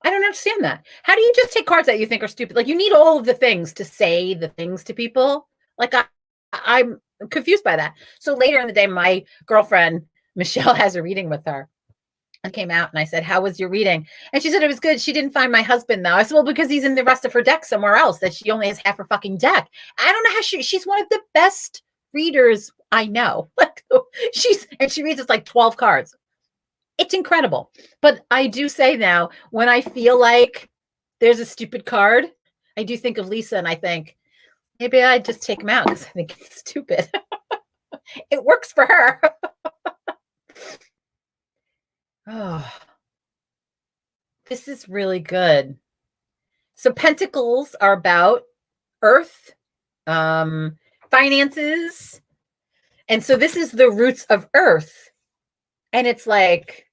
I don't understand that. How do you just take cards that you think are stupid? Like, you need all of the things to say the things to people. Like, I'm confused by that. So later in the day, my girlfriend, Michelle, has a reading with her. I came out and I said, how was your reading? And she said it was good. She didn't find my husband, though. I said, well, because he's in the rest of her deck somewhere else, that she only has half her fucking deck. I don't know how she's one of the best readers I know. Like, she reads us like 12 cards. It's incredible. But I do say now, when I feel like there's a stupid card, I do think of Lisa and I think, maybe I just take them out because I think it's stupid. It works for her. Oh, this is really good. So pentacles are about earth, finances. And so this is the roots of earth. And it's like,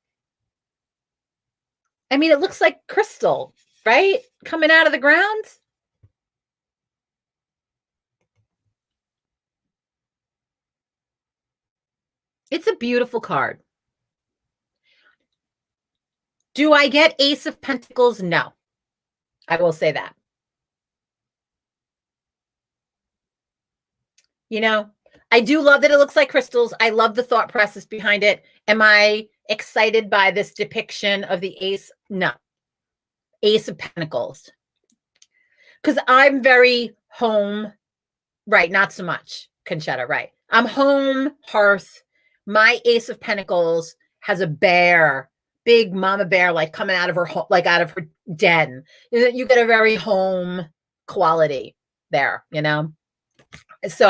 I mean, it looks like crystal, right? Coming out of the ground. It's a beautiful card. Do I get Ace of Pentacles? No. I will say that. I do love that it looks like crystals. I love the thought process behind it. Am I excited by this depiction of the ace? No. Ace of Pentacles. Because I'm very home, right? Not so much, Conchetta, right? I'm home, hearth. My Ace of Pentacles has a bear, big mama bear, like coming out of her, out of her den. You get a very home quality there, So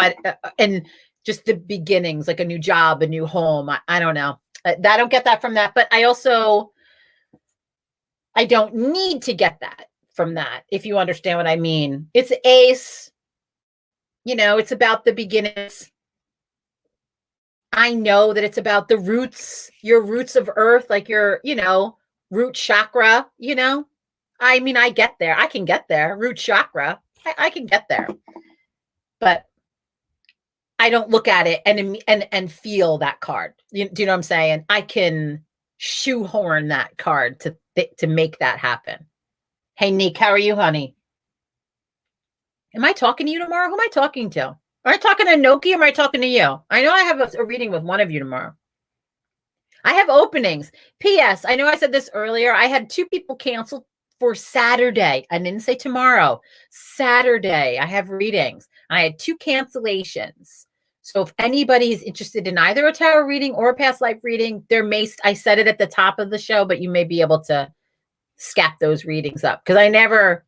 and just the beginnings, like a new job, a new home. I don't know. I don't get that from that, but I don't need to get that from that, if you understand what I mean. It's ace, it's about the beginnings. I know that it's about the roots, your roots of earth, like your, root chakra, I mean, I get there. I can get there. Root chakra. I can get there. But I don't look at it and feel that card. Do you know what I'm saying? I can shoehorn that card to make that happen. Hey, Nick, how are you, honey? Am I talking to you tomorrow? Who am I talking to? Am I talking to Noki or am I talking to you? I know I have a reading with one of you tomorrow. I have openings. P.S. I know I said this earlier. I had 2 people cancel for Saturday. I didn't say tomorrow. Saturday, I have readings. I had 2 cancellations. So if anybody is interested in either a tarot reading or a past life reading, I said it at the top of the show, but you may be able to scap those readings up because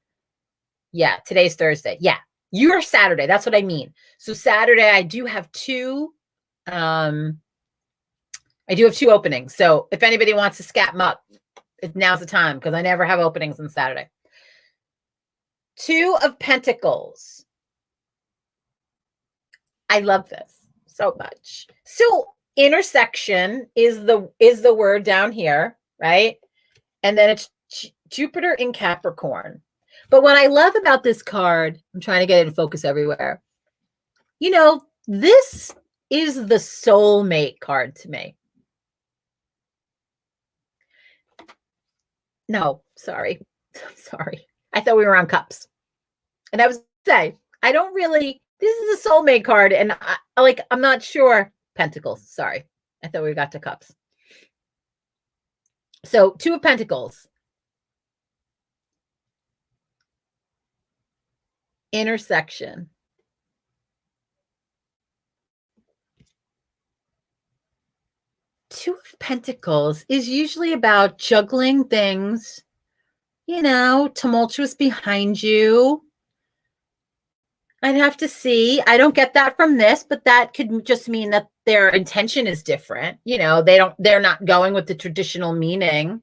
today's Thursday. Yeah, you're Saturday. That's what I mean. So Saturday, I do have 2 openings. So if anybody wants to scap them up, now's the time because I never have openings on Saturday. 2 of Pentacles. I love this so much. So intersection is the word down here, right? And then it's Jupiter in Capricorn. But what I love about this card, I'm trying to get it in focus everywhere. This is the soulmate card to me. No, sorry. Sorry. I thought we were on cups. And I was say, I don't really, this is a soulmate card. And I'm not sure. Pentacles. Sorry. I thought we got to cups. So 2 of Pentacles. Intersection. Two of Pentacles is usually about juggling things, tumultuous behind you. I'd have to see. I don't get that from this, but that could just mean that their intention is different. They're not going with the traditional meaning.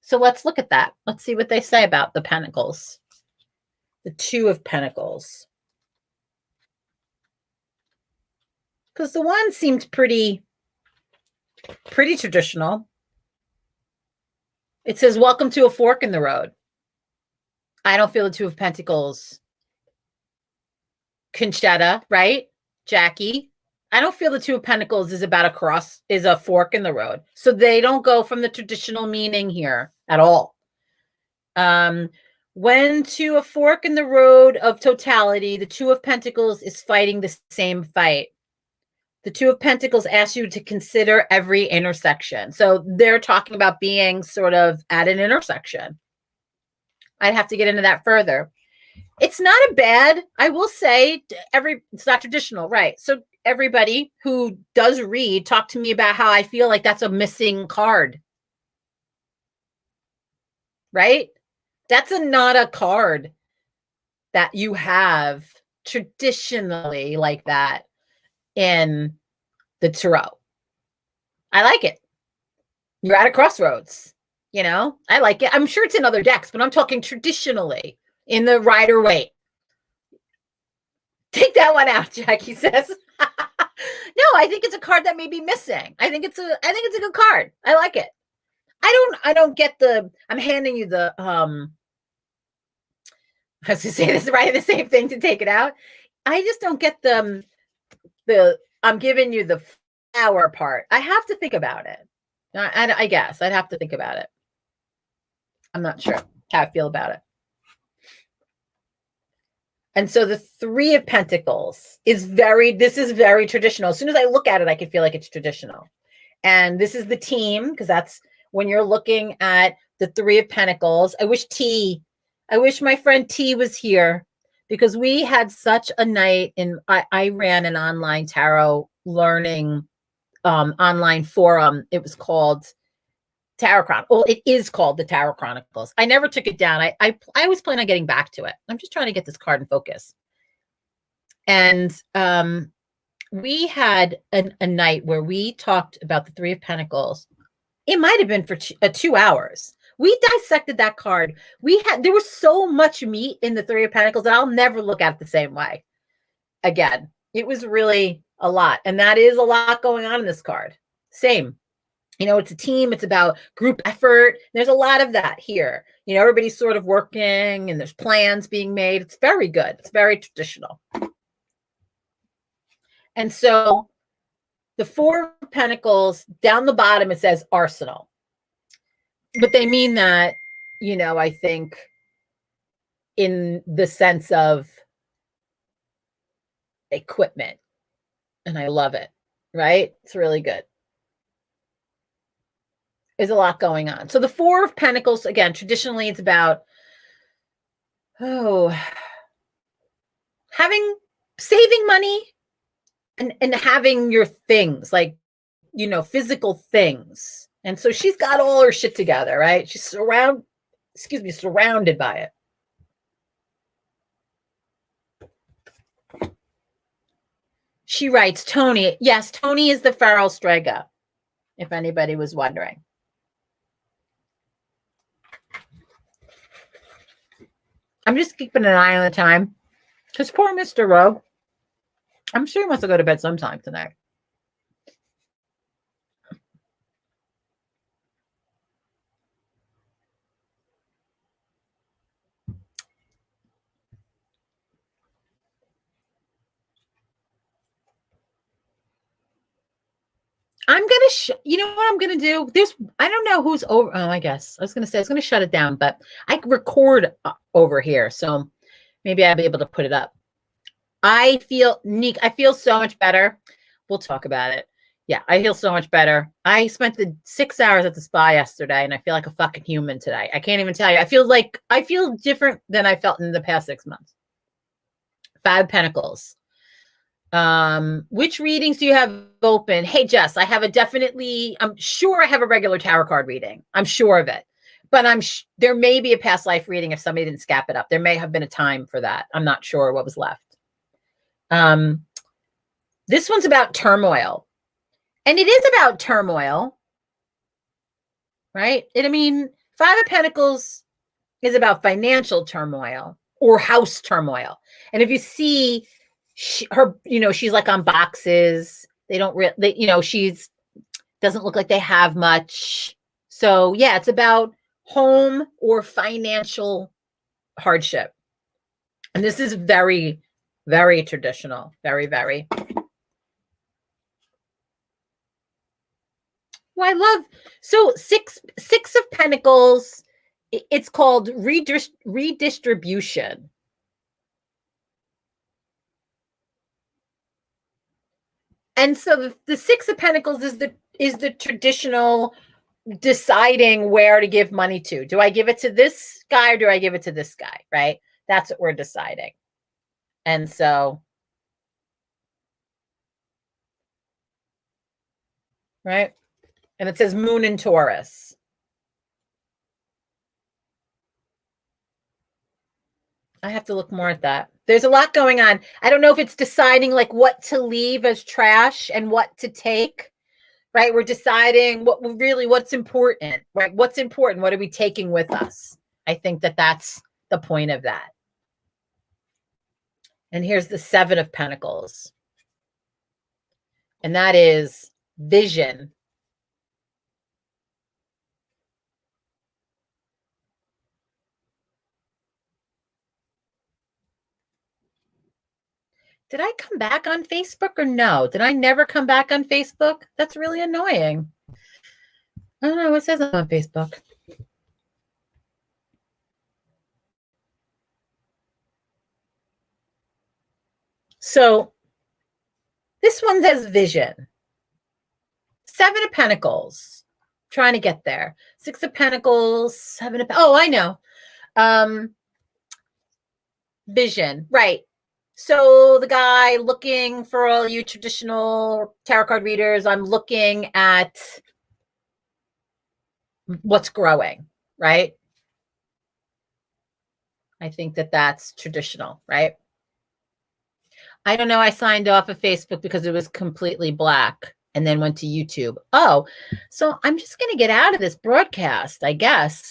So let's look at that. Let's see what they say about the Pentacles. The 2 of Pentacles. Because the one seemed pretty traditional. It says, welcome to a fork in the road. I don't feel the 2 of Pentacles. Conchetta, right? Jackie. I don't feel the 2 of Pentacles is about a fork in the road. So they don't go from the traditional meaning here at all. When to a fork in the road of totality, the 2 of Pentacles is fighting the same fight. The 2 of Pentacles asks you to consider every intersection. So they're talking about being sort of at an intersection. I'd have to get into that further. It's not a bad, I will say, it's not traditional, right? So everybody who does read, talk to me about how I feel like that's a missing card. Right? That's not a card that you have traditionally like that in the tarot. I like it. You're at a crossroads, I like it. I'm sure it's in other decks, but I'm talking traditionally in the Rider-Waite. Take that one out, Jackie says. No, I think it's a card that may be missing. I think it's a good card. I like it. I don't get I'm handing you the I was to say this right, the same thing to take it out. I just don't get I'm giving you the flower part. I have to think about it. I guess I'd have to think about it. I'm not sure how I feel about it. And so the 3 of Pentacles is very traditional. As soon as I look at it, I can feel like it's traditional. And this is the team, because that's when you're looking at the 3 of Pentacles. I wish my friend T was here, because we had such a night I ran an online tarot learning online forum. It was called Tarot Chronicles. Well, it is called the Tarot Chronicles. I never took it down. I always plan on getting back to it. I'm just trying to get this card in focus. And we had a night where we talked about the 3 of Pentacles. It might have been for 2 hours. We dissected that card. There was so much meat in the 3 of Pentacles that I'll never look at it the same way again. It was really a lot. And that is a lot going on in this card. Same. It's a team. It's about group effort. There's a lot of that here. Everybody's sort of working and there's plans being made. It's very good. It's very traditional. And so the 4 of Pentacles, down the bottom, it says arsenal. But they mean that, I think in the sense of equipment. And I love it, right? It's really good. There's a lot going on. So the Four of Pentacles, again, traditionally it's about, saving money and having your things, like, physical things. And so she's got all her shit together, right? She's surrounded by it. She writes, Tony. Yes, Tony is the feral strega, if anybody was wondering. I'm just keeping an eye on the time. Because poor Mr. Rowe, I'm sure he wants to go to bed sometime tonight. I'm going to, you know what I'm going to do? I don't know who's over. Oh, I guess I was going to shut it down, but I record over here. So maybe I'll be able to put it up. I feel so much better. We'll talk about it. Yeah, I feel so much better. I spent the 6 hours at the spa yesterday and I feel like a fucking human today. I can't even tell you. I feel different than I felt in the past 6 months. 5 Pentacles. Which readings do you have open? Hey, Jess, I'm sure I have a regular tarot card reading. I'm sure of it. But there may be a past life reading if somebody didn't scap it up. There may have been a time for that. I'm not sure what was left. This one's about turmoil. And it is about turmoil, right? 5 of Pentacles is about financial turmoil or house turmoil. And if you see her, she's like on boxes. They don't really, she's doesn't look like they have much. So yeah, it's about home or financial hardship. And this is very, very traditional. Very, very. Well, I love, so six of Pentacles, it's called redistribution. And so the 6 of Pentacles is the traditional deciding where to give money to. Do I give it to this guy or do I give it to this guy, right? That's what we're deciding. And so, right? And it says Moon in Taurus. I have to look more at that. There's a lot going on. I don't know if it's deciding like what to leave as trash and what to take, right? We're deciding what's important, right? What's important? What are we taking with us? I think that's the point of that. And here's the 7 of Pentacles. And that is vision. Did I come back on Facebook or no? Did I never come back on Facebook? That's really annoying. I don't know what says on Facebook. So this one says vision. 7 of Pentacles. Trying to get there. 6 of Pentacles, 7 of, oh, I know. Vision, right. So the guy looking for all you traditional tarot card readers, I'm looking at what's growing, right? I think that's traditional, right? I don't know. I signed off of Facebook because it was completely black and then went to YouTube. Oh, so I'm just going to get out of this broadcast, I guess.